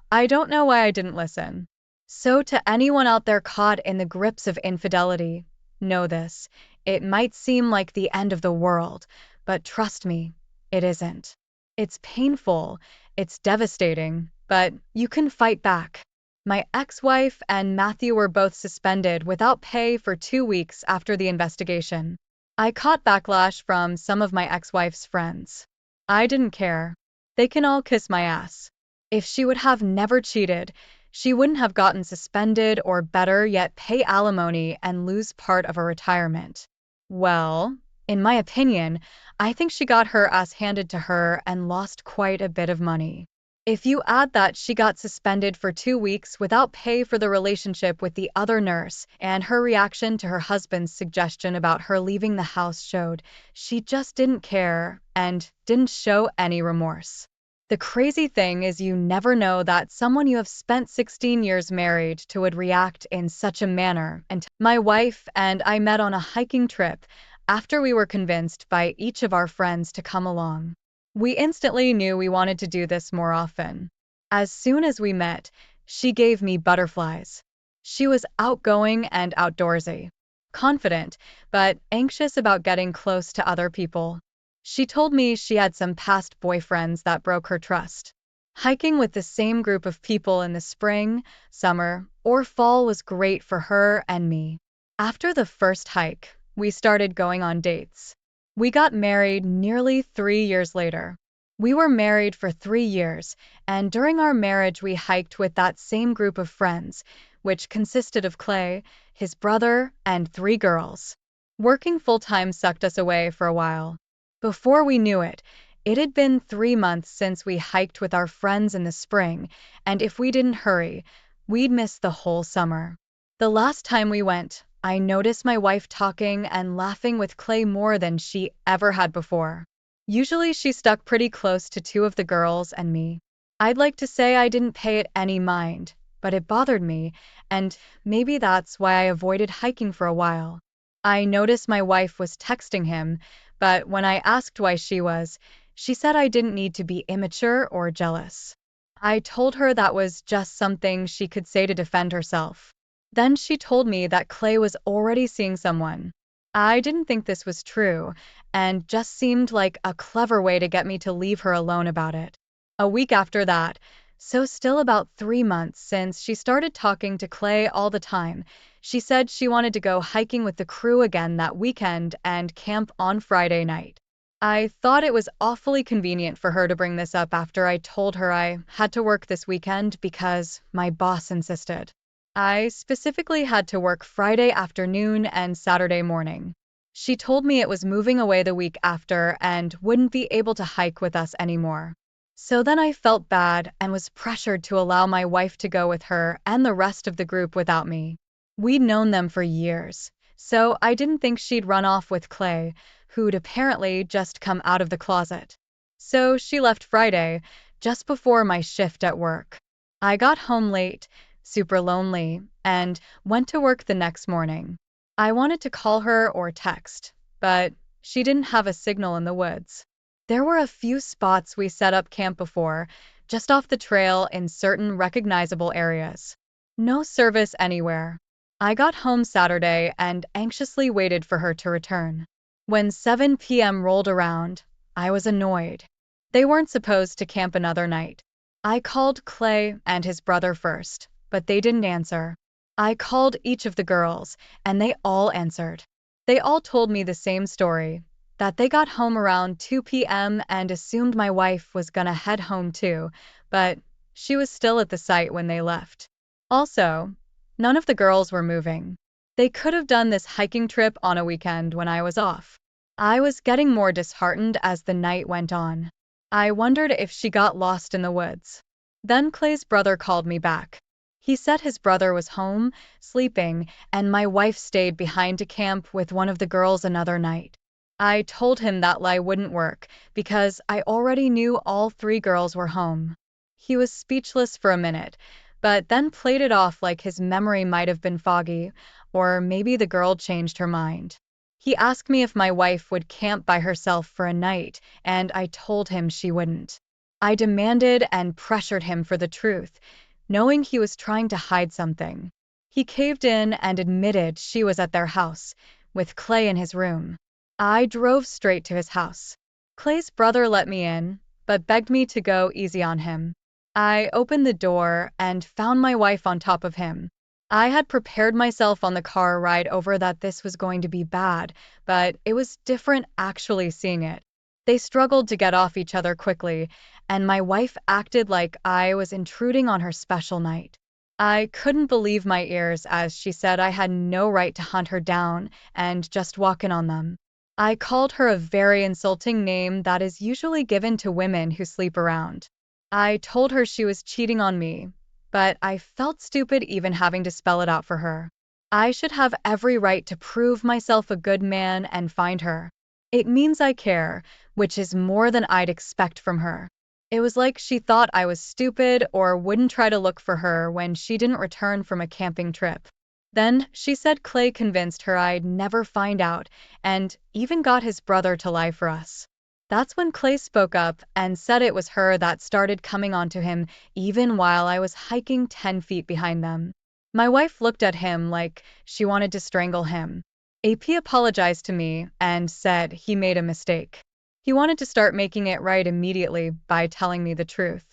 I don't know why I didn't listen. So to anyone out there caught in the grips of infidelity, know this. It might seem like the end of the world, but trust me, it isn't. It's painful, it's devastating, but you can fight back. My ex-wife and Matthew were both suspended without pay for 2 weeks after the investigation. I caught backlash from some of my ex-wife's friends. I didn't care. They can all kiss my ass. If she would have never cheated, she wouldn't have gotten suspended or better yet pay alimony and lose part of her retirement. Well, in my opinion, I think she got her ass handed to her and lost quite a bit of money. If you add that she got suspended for 2 weeks without pay for the relationship with the other nurse, and her reaction to her husband's suggestion about her leaving the house showed she just didn't care and didn't show any remorse. The crazy thing is you never know that someone you have spent 16 years married to would react in such a manner until my wife and I met on a hiking trip after we were convinced by each of our friends to come along. We instantly knew we wanted to do this more often. As soon as we met, she gave me butterflies. She was outgoing and outdoorsy. confident, but anxious about getting close to other people. She told me she had some past boyfriends that broke her trust. Hiking with the same group of people in the spring, summer, or fall was great for her and me. After the first hike, we started going on dates. We got married nearly 3 years later. We were married for 3 years, and during our marriage, we hiked with that same group of friends, which consisted of Clay, his brother, and 3 girls. Working full time sucked us away for a while. Before we knew it, it had been 3 months since we hiked with our friends in the spring, and if we didn't hurry, we'd miss the whole summer. The last time we went, I noticed my wife talking and laughing with Clay more than she ever had before. Usually she stuck pretty close to 2 of the girls and me. I'd like to say I didn't pay it any mind, but it bothered me, and maybe that's why I avoided hiking for a while. I noticed my wife was texting him, but when I asked why she said I didn't need to be immature or jealous. I told her that was just something she could say to defend herself. Then she told me that Clay was already seeing someone. I didn't think this was true, and just seemed like a clever way to get me to leave her alone about it. A week after that, so still about 3 months since she started talking to Clay all the time, she said she wanted to go hiking with the crew again that weekend and camp on Friday night. I thought it was awfully convenient for her to bring this up after I told her I had to work this weekend because my boss insisted. I specifically had to work Friday afternoon and Saturday morning. She told me it was moving away the week after and wouldn't be able to hike with us anymore. So then I felt bad and was pressured to allow my wife to go with her and the rest of the group without me. We'd known them for years, so I didn't think she'd run off with Clay, who'd apparently just come out of the closet. So she left Friday, just before my shift at work. I got home late, super lonely, and went to work the next morning. I wanted to call her or text, but she didn't have a signal in the woods. There were a few spots we set up camp before, just off the trail in certain recognizable areas. No service anywhere. I got home Saturday and anxiously waited for her to return. When 7 p.m. rolled around, I was annoyed. They weren't supposed to camp another night. I called Clay and his brother first, but they didn't answer. I called each of the girls, and they all answered. They all told me the same story, that they got home around 2 p.m. and assumed my wife was gonna head home too, but she was still at the site when they left. Also, none of the girls were moving. They could have done this hiking trip on a weekend when I was off. I was getting more disheartened as the night went on. I wondered if she got lost in the woods. Then Clay's brother called me back. He said his brother was home, sleeping, and my wife stayed behind to camp with one of the girls another night. I told him that lie wouldn't work because I already knew all 3 girls were home. He was speechless for a minute, but then played it off like his memory might have been foggy, or maybe the girl changed her mind. He asked me if my wife would camp by herself for a night, and I told him she wouldn't. I demanded and pressured him for the truth, knowing he was trying to hide something. He caved in and admitted she was at their house, with Clay in his room. I drove straight to his house. Clay's brother let me in, but begged me to go easy on him. I opened the door and found my wife on top of him. I had prepared myself on the car ride over that this was going to be bad, but it was different actually seeing it. They struggled to get off each other quickly, and my wife acted like I was intruding on her special night. I couldn't believe my ears as she said I had no right to hunt her down and just walk in on them. I called her a very insulting name that is usually given to women who sleep around. I told her she was cheating on me, but I felt stupid even having to spell it out for her. I should have every right to prove myself a good man and find her. It means I care, which is more than I'd expect from her. It was like she thought I was stupid or wouldn't try to look for her when she didn't return from a camping trip. Then she said Clay convinced her I'd never find out and even got his brother to lie for us. That's when Clay spoke up and said it was her that started coming onto him even while I was hiking 10 feet behind them. My wife looked at him like she wanted to strangle him. AP apologized to me and said he made a mistake. He wanted to start making it right immediately by telling me the truth.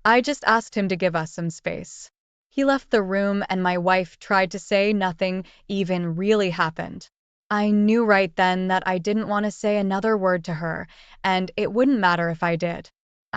I just asked him to give us some space. He left the room and my wife tried to say nothing even really happened. I knew right then that I didn't want to say another word to her, and it wouldn't matter if I did.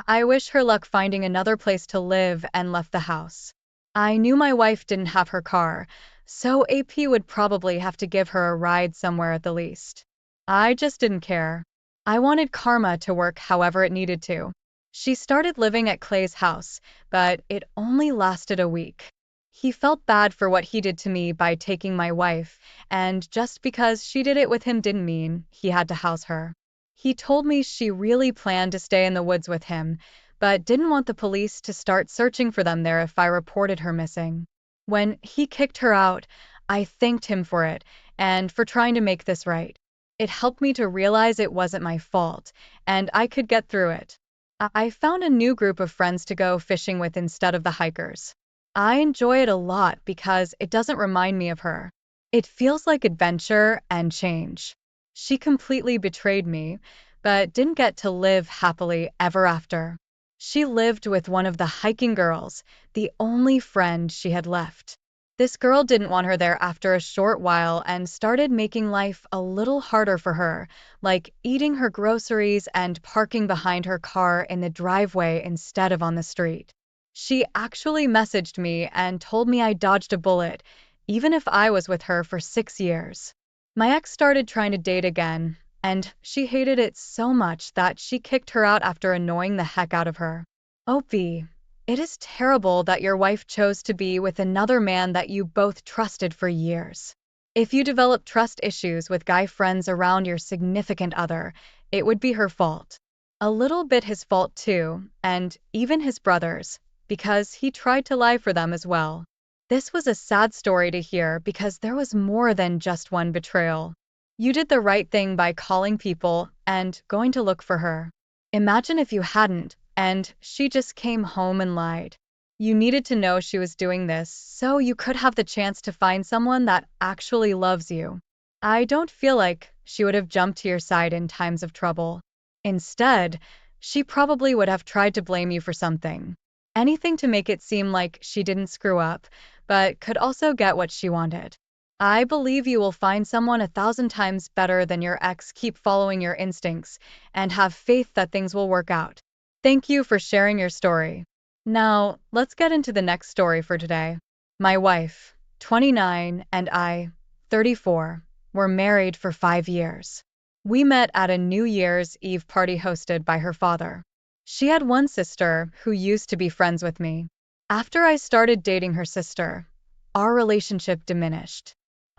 I wish her luck finding another place to live and left the house. I knew my wife didn't have her car, so AP would probably have to give her a ride somewhere at the least. I just didn't care. I wanted karma to work however it needed to. She started living at Clay's house, but it only lasted a week. He felt bad for what he did to me by taking my wife, and just because she did it with him didn't mean he had to house her. He told me she really planned to stay in the woods with him, but didn't want the police to start searching for them there if I reported her missing. When he kicked her out, I thanked him for it and for trying to make this right. It helped me to realize it wasn't my fault, and I could get through it. I found a new group of friends to go fishing with instead of the hikers. I enjoy it a lot because it doesn't remind me of her. It feels like adventure and change. She completely betrayed me, but didn't get to live happily ever after. She lived with one of the hiking girls, the only friend she had left. This girl didn't want her there after a short while and started making life a little harder for her, like eating her groceries and parking behind her car in the driveway instead of on the street. She actually messaged me and told me I dodged a bullet, even if I was with her for 6 years. My ex started trying to date again, and she hated it so much that she kicked her out after annoying the heck out of her. Opie, it is terrible that your wife chose to be with another man that you both trusted for years. If you develop trust issues with guy friends around your significant other, it would be her fault. A little bit his fault too, and even his brother's, because he tried to lie for them as well. This was a sad story to hear because there was more than just one betrayal. You did the right thing by calling people and going to look for her. Imagine if you hadn't, and she just came home and lied. You needed to know she was doing this so you could have the chance to find someone that actually loves you. I don't feel like she would have jumped to your side in times of trouble. Instead, she probably would have tried to blame you for something. Anything to make it seem like she didn't screw up, but could also get what she wanted. I believe you will find someone 1,000 times better than your ex. Keep following your instincts and have faith that things will work out. Thank you for sharing your story. Now, let's get into the next story for today. My wife, 29, and I, 34, were married for 5 years. We met at a New Year's Eve party hosted by her father. She had one sister who used to be friends with me. After I started dating her sister, our relationship diminished.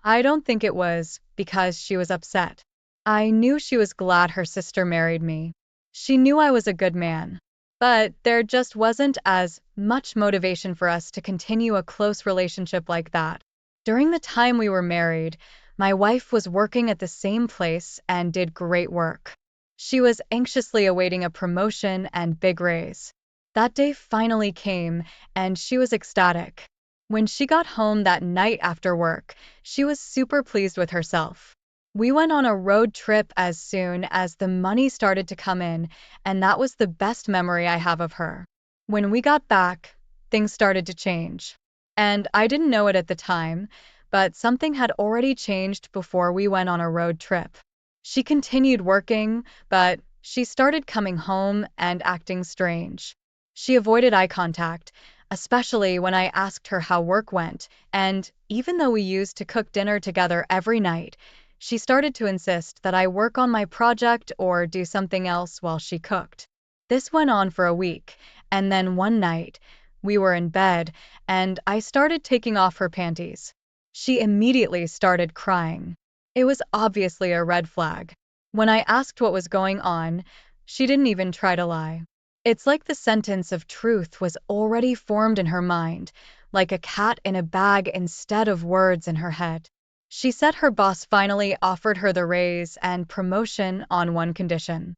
I don't think it was because she was upset. I knew she was glad her sister married me. She knew I was a good man. But there just wasn't as much motivation for us to continue a close relationship like that. During the time we were married, my wife was working at the same place and did great work. She was anxiously awaiting a promotion and big raise. That day finally came, and she was ecstatic. When she got home that night after work, she was super pleased with herself. We went on a road trip as soon as the money started to come in, and that was the best memory I have of her. When we got back, things started to change. And I didn't know it at the time, but something had already changed before we went on a road trip. She continued working, but she started coming home and acting strange. She avoided eye contact, especially when I asked her how work went, and even though we used to cook dinner together every night, she started to insist that I work on my project or do something else while she cooked. This went on for a week, and then one night, we were in bed, and I started taking off her panties. She immediately started crying. It was obviously a red flag. When I asked what was going on, she didn't even try to lie. It's like the sentence of truth was already formed in her mind, like a cat in a bag instead of words in her head. She said her boss finally offered her the raise and promotion on one condition.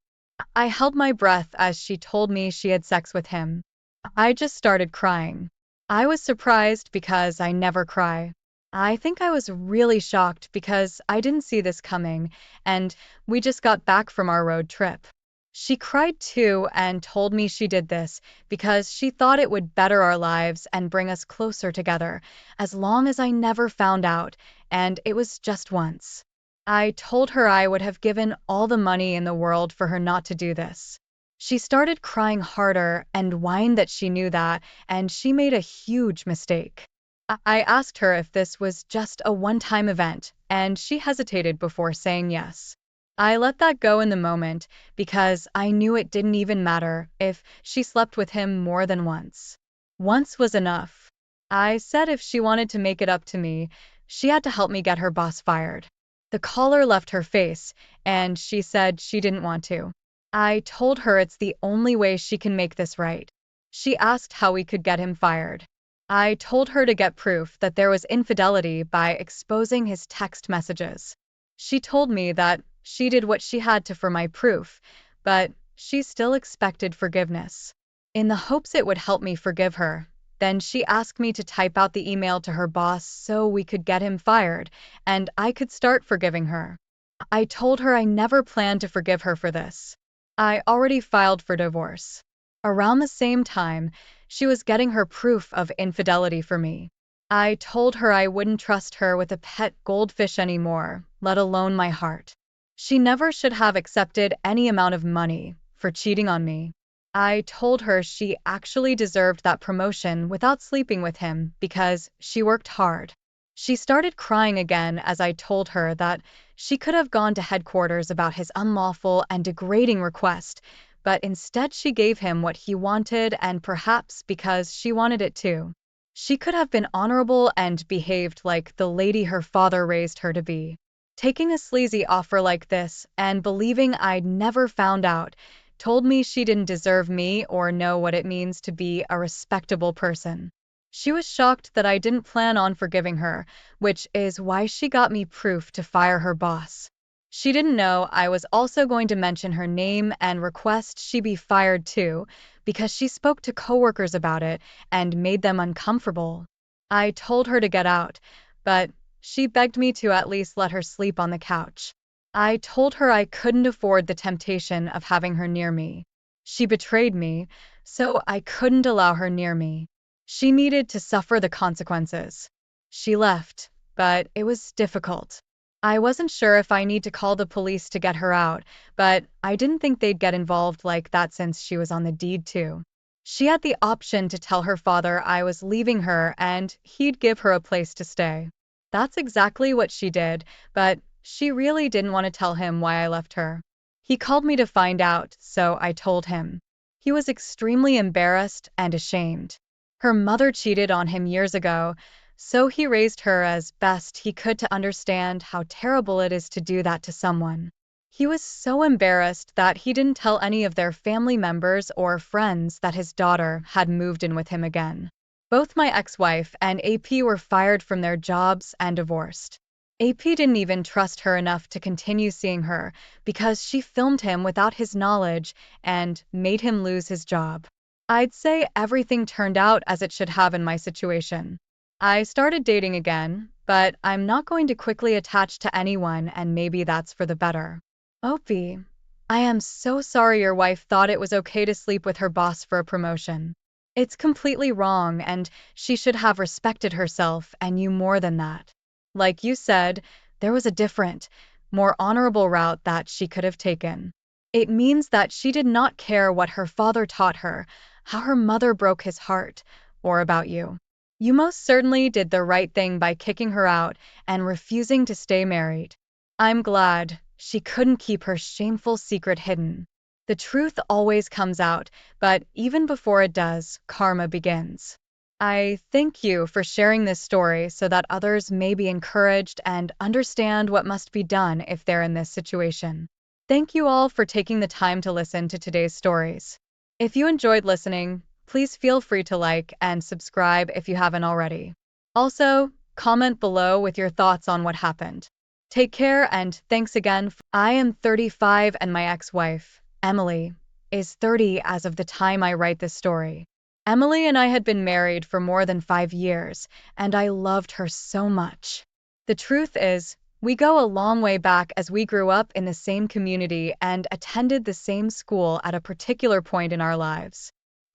I held my breath as she told me she had sex with him. I just started crying. I was surprised because I never cry. I think I was really shocked because I didn't see this coming, and we just got back from our road trip. She cried too and told me she did this because she thought it would better our lives and bring us closer together, as long as I never found out, and it was just once. I told her I would have given all the money in the world for her not to do this. She started crying harder and whined that she knew that, and she made a huge mistake. I asked her if this was just a one-time event, and she hesitated before saying yes. I let that go in the moment because I knew it didn't even matter if she slept with him more than once. Once was enough. I said if she wanted to make it up to me, she had to help me get her boss fired. The caller left her face, and she said she didn't want to. I told her it's the only way she can make this right. She asked how we could get him fired. I told her to get proof that there was infidelity by exposing his text messages. She told me that she did what she had to for my proof, but she still expected forgiveness. In the hopes it would help me forgive her, then she asked me to type out the email to her boss so we could get him fired, and I could start forgiving her. I told her I never planned to forgive her for this. I already filed for divorce. Around the same time, she was getting her proof of infidelity for me. I told her I wouldn't trust her with a pet goldfish anymore, let alone my heart. She never should have accepted any amount of money for cheating on me. I told her she actually deserved that promotion without sleeping with him because she worked hard. She started crying again as I told her that she could have gone to headquarters about his unlawful and degrading request, but instead she gave him what he wanted, and perhaps because she wanted it too. She could have been honorable and behaved like the lady her father raised her to be. Taking a sleazy offer like this and believing I'd never found out told me she didn't deserve me or know what it means to be a respectable person. She was shocked that I didn't plan on forgiving her, which is why she got me proof to fire her boss. She didn't know I was also going to mention her name and request she be fired too, because she spoke to coworkers about it and made them uncomfortable. I told her to get out, but she begged me to at least let her sleep on the couch. I told her I couldn't afford the temptation of having her near me. She betrayed me, so I couldn't allow her near me. She needed to suffer the consequences. She left, but it was difficult. I wasn't sure if I need to call the police to get her out, but I didn't think they'd get involved like that since she was on the deed too. She had the option to tell her father I was leaving her and he'd give her a place to stay. That's exactly what she did, but she really didn't want to tell him why I left her. He called me to find out, so I told him. He was extremely embarrassed and ashamed. Her mother cheated on him years ago, so he raised her as best he could to understand how terrible it is to do that to someone. He was so embarrassed that he didn't tell any of their family members or friends that his daughter had moved in with him again. Both my ex-wife and AP were fired from their jobs and divorced. AP didn't even trust her enough to continue seeing her because she filmed him without his knowledge and made him lose his job. I'd say everything turned out as it should have in my situation. I started dating again, but I'm not going to quickly attach to anyone, and maybe that's for the better. Opie, I am so sorry your wife thought it was okay to sleep with her boss for a promotion. It's completely wrong, and she should have respected herself and you more than that. Like you said, there was a different, more honorable route that she could have taken. It means that she did not care what her father taught her, how her mother broke his heart, or about you. You most certainly did the right thing by kicking her out and refusing to stay married. I'm glad she couldn't keep her shameful secret hidden. The truth always comes out, but even before it does, karma begins. I thank you for sharing this story so that others may be encouraged and understand what must be done if they're in this situation. Thank you all for taking the time to listen to today's stories. If you enjoyed listening, please feel free to like and subscribe if you haven't already. Also, comment below with your thoughts on what happened. Take care and thanks again. I am 35 and my ex-wife, Emily, is 30 as of the time I write this story. Emily and I had been married for more than 5 years, and I loved her so much. The truth is, we go a long way back as we grew up in the same community and attended the same school at a particular point in our lives.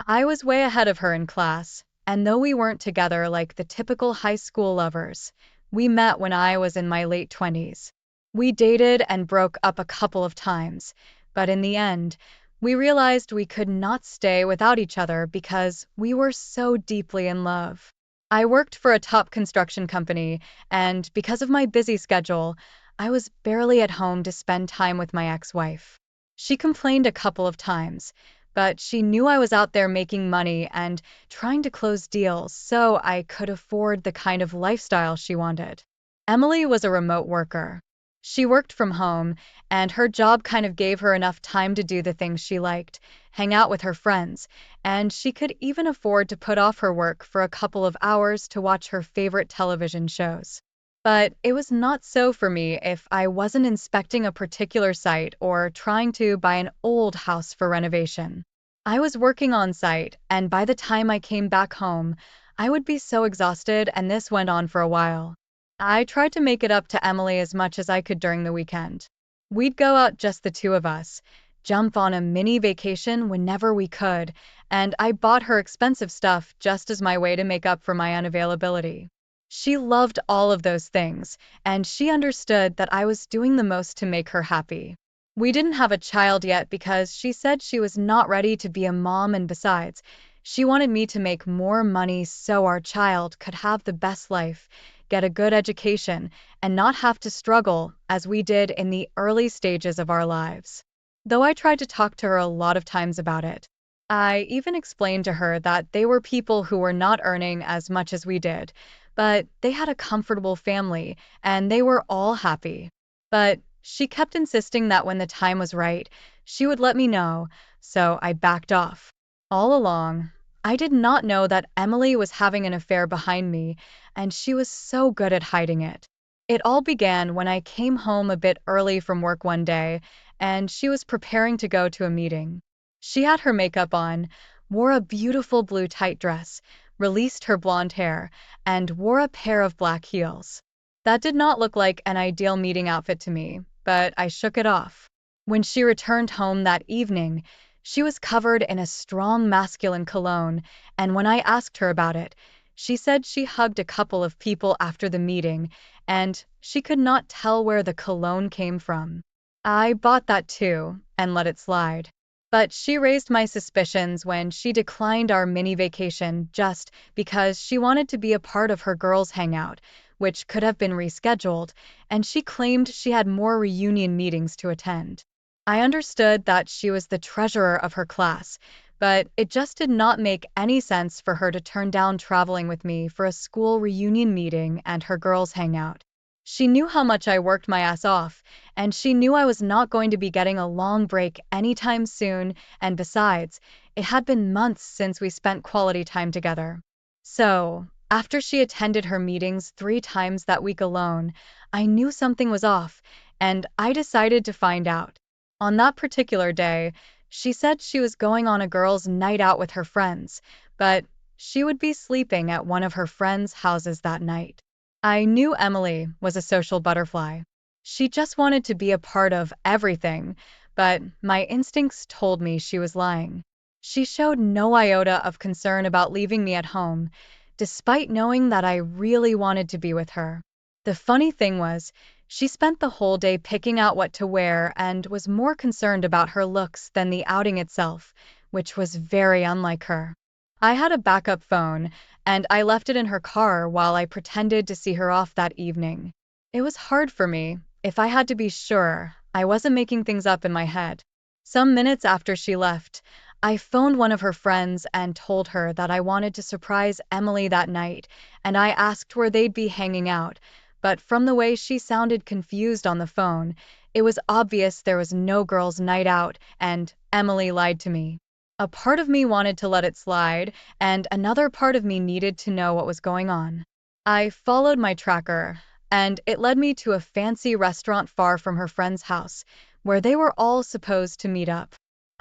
I was way ahead of her in class, and though we weren't together like the typical high school lovers, we met when I was in my late 20s. We dated and broke up a couple of times, but in the end, we realized we could not stay without each other because we were so deeply in love. I worked for a top construction company, and because of my busy schedule, I was barely at home to spend time with my ex-wife. She complained a couple of times, but she knew I was out there making money and trying to close deals so I could afford the kind of lifestyle she wanted. Emily was a remote worker. She worked from home, and her job kind of gave her enough time to do the things she liked, hang out with her friends, and she could even afford to put off her work for a couple of hours to watch her favorite television shows. But it was not so for me if I wasn't inspecting a particular site or trying to buy an old house for renovation. I was working on site, and by the time I came back home, I would be so exhausted, and this went on for a while. I tried to make it up to Emily as much as I could during the weekend. We'd go out just the two of us, jump on a mini vacation whenever we could, and I bought her expensive stuff just as my way to make up for my unavailability. She loved all of those things, and she understood that I was doing the most to make her happy. We didn't have a child yet because she said she was not ready to be a mom, and besides, she wanted me to make more money so our child could have the best life, get a good education, and not have to struggle as we did in the early stages of our lives. Though I tried to talk to her a lot of times about it, I even explained to her that they were people who were not earning as much as we did, but they had a comfortable family and they were all happy. But she kept insisting that when the time was right, she would let me know, so I backed off. All along, I did not know that Emily was having an affair behind me, and she was so good at hiding it. It all began when I came home a bit early from work one day, and she was preparing to go to a meeting. She had her makeup on, wore a beautiful blue tight dress, released her blonde hair, and wore a pair of black heels. That did not look like an ideal meeting outfit to me, but I shook it off. When she returned home that evening, she was covered in a strong masculine cologne, and when I asked her about it, she said she hugged a couple of people after the meeting, and she could not tell where the cologne came from. I bought that too, and let it slide. But she raised my suspicions when she declined our mini vacation just because she wanted to be a part of her girls' hangout, which could have been rescheduled, and she claimed she had more reunion meetings to attend. I understood that she was the treasurer of her class, but it just did not make any sense for her to turn down traveling with me for a school reunion meeting and her girls' hangout. She knew how much I worked my ass off, and she knew I was not going to be getting a long break anytime soon, and besides, it had been months since we spent quality time together. So, after she attended her meetings 3 times that week alone, I knew something was off, and I decided to find out. On that particular day, she said she was going on a girls' night out with her friends, but she would be sleeping at one of her friends' houses that night. I knew Emily was a social butterfly. She just wanted to be a part of everything, but my instincts told me she was lying. She showed no iota of concern about leaving me at home, despite knowing that I really wanted to be with her. The funny thing was, she spent the whole day picking out what to wear and was more concerned about her looks than the outing itself, which was very unlike her. I had a backup phone, and I left it in her car while I pretended to see her off that evening. It was hard for me, if I had to be sure I wasn't making things up in my head. Some minutes after she left, I phoned one of her friends and told her that I wanted to surprise Emily that night, and I asked where they'd be hanging out, but from the way she sounded confused on the phone, it was obvious there was no girls' night out, and Emily lied to me. A part of me wanted to let it slide, and another part of me needed to know what was going on. I followed my tracker, and it led me to a fancy restaurant far from her friend's house, where they were all supposed to meet up.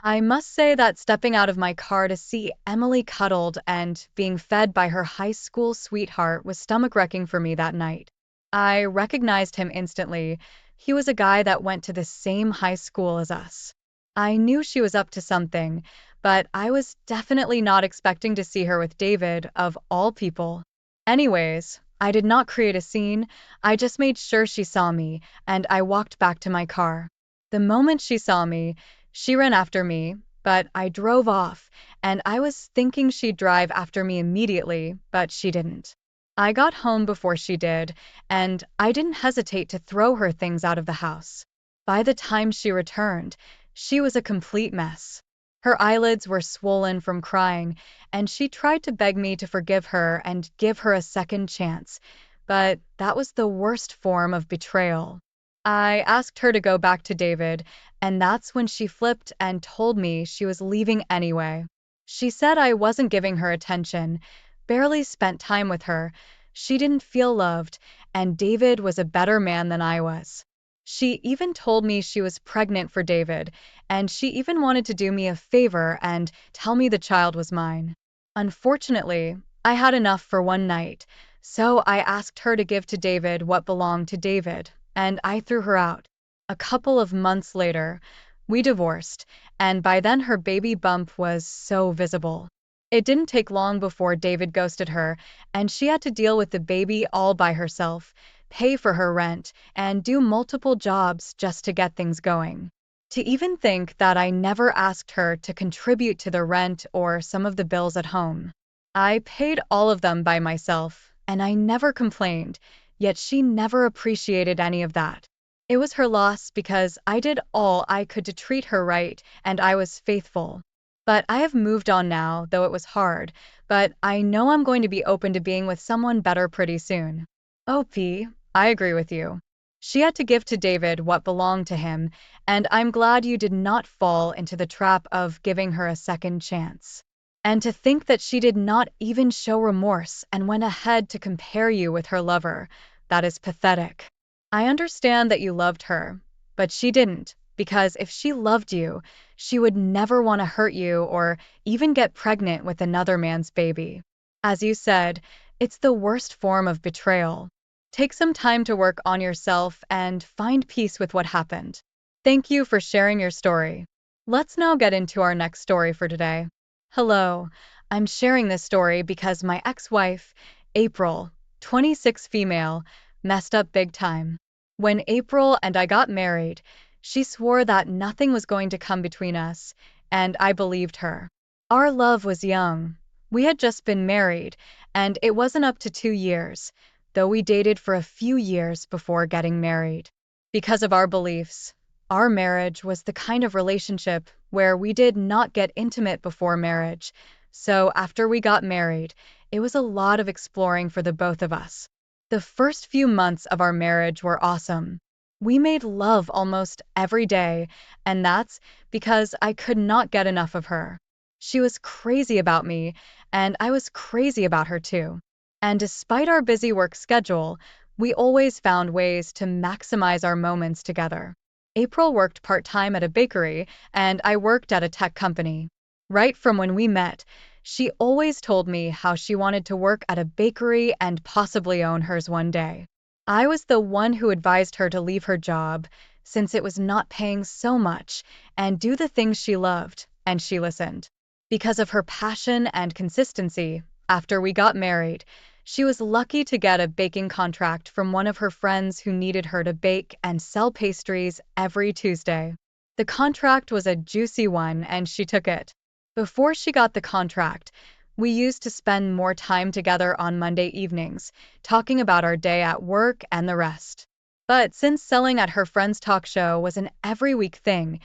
I must say that stepping out of my car to see Emily cuddled and being fed by her high school sweetheart was stomach-wrecking for me that night. I recognized him instantly. He was a guy that went to the same high school as us. I knew she was up to something, but I was definitely not expecting to see her with David, of all people. Anyways, I did not create a scene. I just made sure she saw me, and I walked back to my car. The moment she saw me, she ran after me, but I drove off, and I was thinking she'd drive after me immediately, but she didn't. I got home before she did, and I didn't hesitate to throw her things out of the house. By the time she returned, she was a complete mess. Her eyelids were swollen from crying, and she tried to beg me to forgive her and give her a second chance, but that was the worst form of betrayal. I asked her to go back to David, and that's when she flipped and told me she was leaving anyway. She said I wasn't giving her attention, barely spent time with her, she didn't feel loved, and David was a better man than I was. She even told me she was pregnant for David, and she even wanted to do me a favor and tell me the child was mine. Unfortunately, I had enough for one night, so I asked her to give to David what belonged to David, and I threw her out. A couple of months later, we divorced, and by then her baby bump was so visible. It didn't take long before David ghosted her, and she had to deal with the baby all by herself, pay for her rent, and do multiple jobs just to get things going. To even think that I never asked her to contribute to the rent or some of the bills at home. I paid all of them by myself, and I never complained, yet she never appreciated any of that. It was her loss because I did all I could to treat her right, and I was faithful. But I have moved on now, though it was hard, but I know I'm going to be open to being with someone better pretty soon. OP, I agree with you. She had to give to David what belonged to him, and I'm glad you did not fall into the trap of giving her a second chance. And to think that she did not even show remorse and went ahead to compare you with her lover, that is pathetic. I understand that you loved her, but she didn't, because if she loved you, she would never want to hurt you or even get pregnant with another man's baby. As you said, it's the worst form of betrayal. Take some time to work on yourself and find peace with what happened. Thank you for sharing your story. Let's now get into our next story for today. Hello, I'm sharing this story because my ex-wife, April, 26 female, messed up big time. When April and I got married, she swore that nothing was going to come between us, and I believed her. Our love was young. We had just been married, and it wasn't up to 2 years, though we dated for a few years before getting married. Because of our beliefs, our marriage was the kind of relationship where we did not get intimate before marriage, so after we got married, it was a lot of exploring for the both of us. The first few months of our marriage were awesome. We made love almost every day, and that's because I could not get enough of her. She was crazy about me, and I was crazy about her too. And despite our busy work schedule, we always found ways to maximize our moments together. April worked part-time at a bakery, and I worked at a tech company. Right from when we met, she always told me how she wanted to work at a bakery and possibly own hers one day. I was the one who advised her to leave her job, since it was not paying so much, and do the things she loved, and she listened. Because of her passion and consistency, after we got married, she was lucky to get a baking contract from one of her friends who needed her to bake and sell pastries every Tuesday. The contract was a juicy one, and she took it. Before she got the contract, we used to spend more time together on Monday evenings, talking about our day at work and the rest. But since selling at her friend's talk show was an every week thing,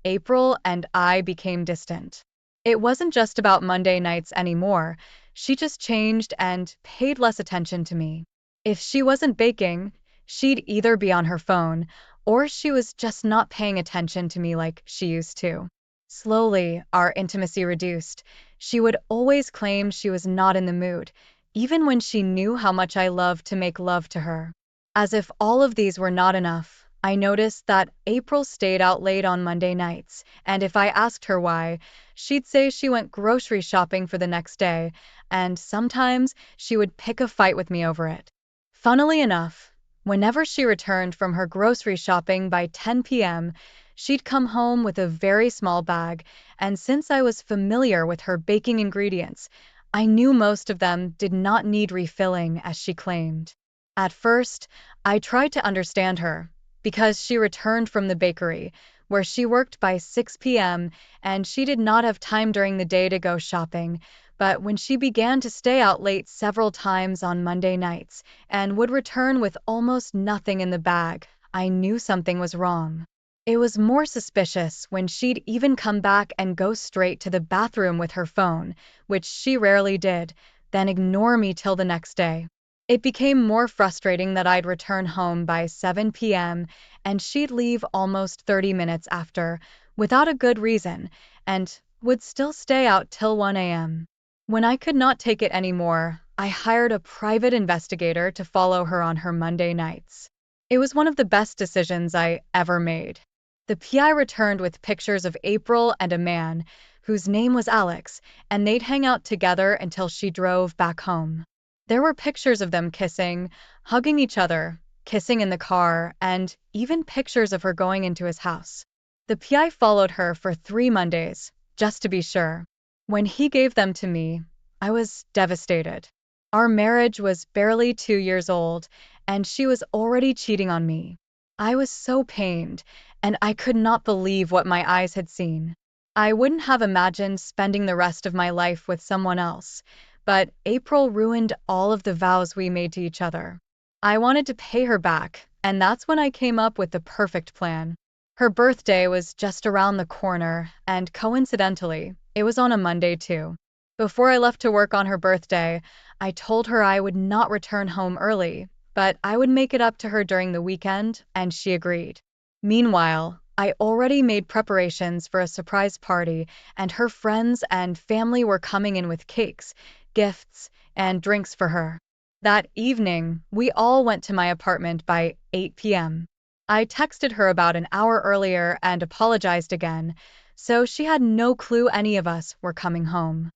April and I became distant. It wasn't just about Monday nights anymore, she just changed and paid less attention to me. If she wasn't baking, she'd either be on her phone, or she was just not paying attention to me like she used to. Slowly, our intimacy reduced. She would always claim she was not in the mood, even when she knew how much I loved to make love to her. As if all of these were not enough, I noticed that April stayed out late on Monday nights, and if I asked her why, she'd say she went grocery shopping for the next day, and sometimes she would pick a fight with me over it. Funnily enough, whenever she returned from her grocery shopping by 10 p.m., she'd come home with a very small bag, and since I was familiar with her baking ingredients, I knew most of them did not need refilling, as she claimed. At first, I tried to understand her because she returned from the bakery, where she worked by 6 p.m., and she did not have time during the day to go shopping. But when she began to stay out late several times on Monday nights and would return with almost nothing in the bag, I knew something was wrong. It was more suspicious when she'd even come back and go straight to the bathroom with her phone, which she rarely did, then ignore me till the next day. It became more frustrating that I'd return home by 7 p.m. and she'd leave almost 30 minutes after, without a good reason, and would still stay out till 1 a.m. When I could not take it anymore, I hired a private investigator to follow her on her Monday nights. It was one of the best decisions I ever made. The PI returned with pictures of April and a man, whose name was Alex, and they'd hang out together until she drove back home. There were pictures of them kissing, hugging each other, kissing in the car, and even pictures of her going into his house. The PI followed her for 3 Mondays, just to be sure. When he gave them to me, I was devastated. Our marriage was barely 2 years old, and she was already cheating on me. I was so pained, and I could not believe what my eyes had seen. I wouldn't have imagined spending the rest of my life with someone else, but April ruined all of the vows we made to each other. I wanted to pay her back, and that's when I came up with the perfect plan. Her birthday was just around the corner, and coincidentally, it was on a Monday too. Before I left to work on her birthday, I told her I would not return home early, but I would make it up to her during the weekend, and she agreed. Meanwhile, I already made preparations for a surprise party, and her friends and family were coming in with cakes, gifts, and drinks for her. That evening, we all went to my apartment by 8 p.m. I texted her about an hour earlier and apologized again, so she had no clue any of us were coming home.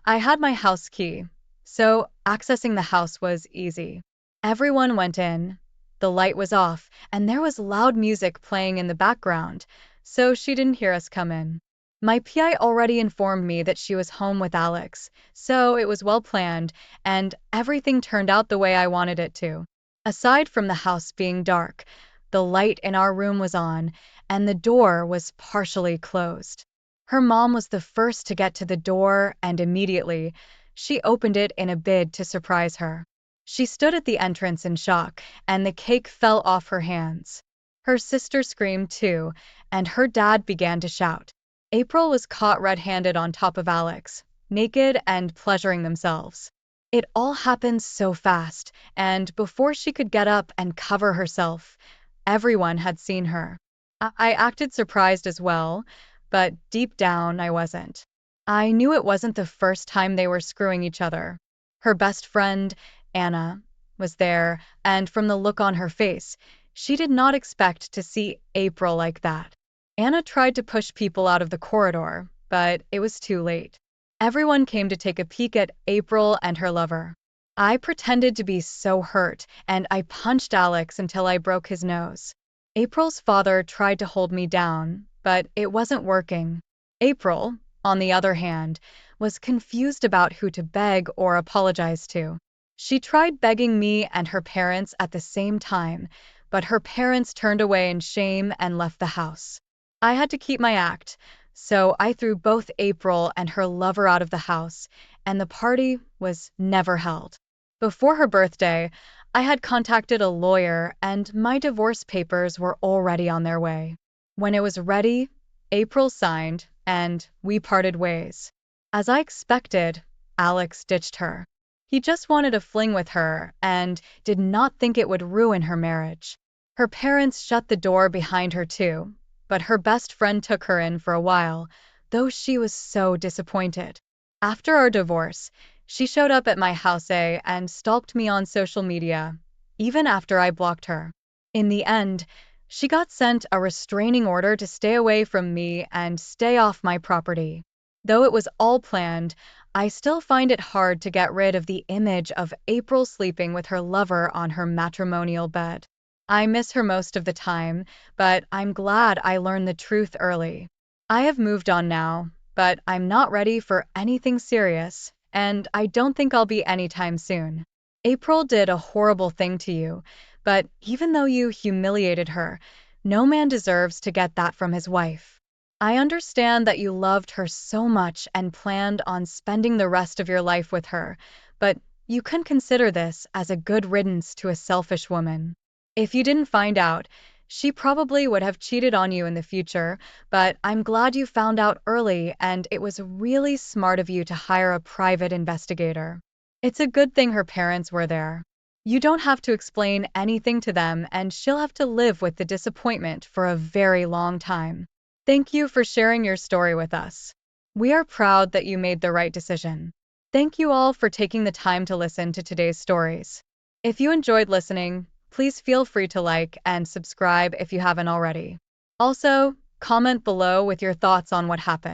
I had my house key, so accessing the house was easy. Everyone went in, the light was off, and there was loud music playing in the background, so she didn't hear us come in. My PI already informed me that she was home with Alex, so it was well planned, and everything turned out the way I wanted it to. Aside from the house being dark, the light in our room was on, and the door was partially closed. Her mom was the first to get to the door, and immediately, she opened it in a bid to surprise her. She stood at the entrance in shock, and the cake fell off her hands. Her sister screamed too, and her dad began to shout. April was caught red-handed on top of Alex, naked and pleasuring themselves. It all happened so fast, and before she could get up and cover herself, everyone had seen her. I acted surprised as well, but deep down I wasn't. I knew it wasn't the first time they were screwing each other. Her best friend, Anna, was there, and from the look on her face, she did not expect to see April like that. Anna tried to push people out of the corridor, but it was too late. Everyone came to take a peek at April and her lover. I pretended to be so hurt, and I punched Alex until I broke his nose. April's father tried to hold me down, but it wasn't working. April, on the other hand, was confused about who to beg or apologize to. She tried begging me and her parents at the same time, but her parents turned away in shame and left the house. I had to keep my act, so I threw both April and her lover out of the house, and the party was never held. Before her birthday, I had contacted a lawyer, and my divorce papers were already on their way. When it was ready, April signed, and we parted ways. As I expected, Alex ditched her. He just wanted a fling with her and did not think it would ruin her marriage. Her parents shut the door behind her too, but her best friend took her in for a while, though she was so disappointed. After our divorce, she showed up at my house and stalked me on social media, even after I blocked her. In the end, She got sent a restraining order to stay away from me and stay off my property. Though it was all planned, I still find it hard to get rid of the image of April sleeping with her lover on her matrimonial bed. I miss her most of the time, but I'm glad I learned the truth early. I have moved on now, but I'm not ready for anything serious, and I don't think I'll be anytime soon. April did a horrible thing to you, but even though you humiliated her, no man deserves to get that from his wife. I understand that you loved her so much and planned on spending the rest of your life with her, but you can consider this as a good riddance to a selfish woman. If you didn't find out, she probably would have cheated on you in the future, but I'm glad you found out early and it was really smart of you to hire a private investigator. It's a good thing her parents were there. You don't have to explain anything to them, and she'll have to live with the disappointment for a very long time. Thank you for sharing your story with us. We are proud that you made the right decision. Thank you all for taking the time to listen to today's stories. If you enjoyed listening, please feel free to like and subscribe if you haven't already. Also, comment below with your thoughts on what happened.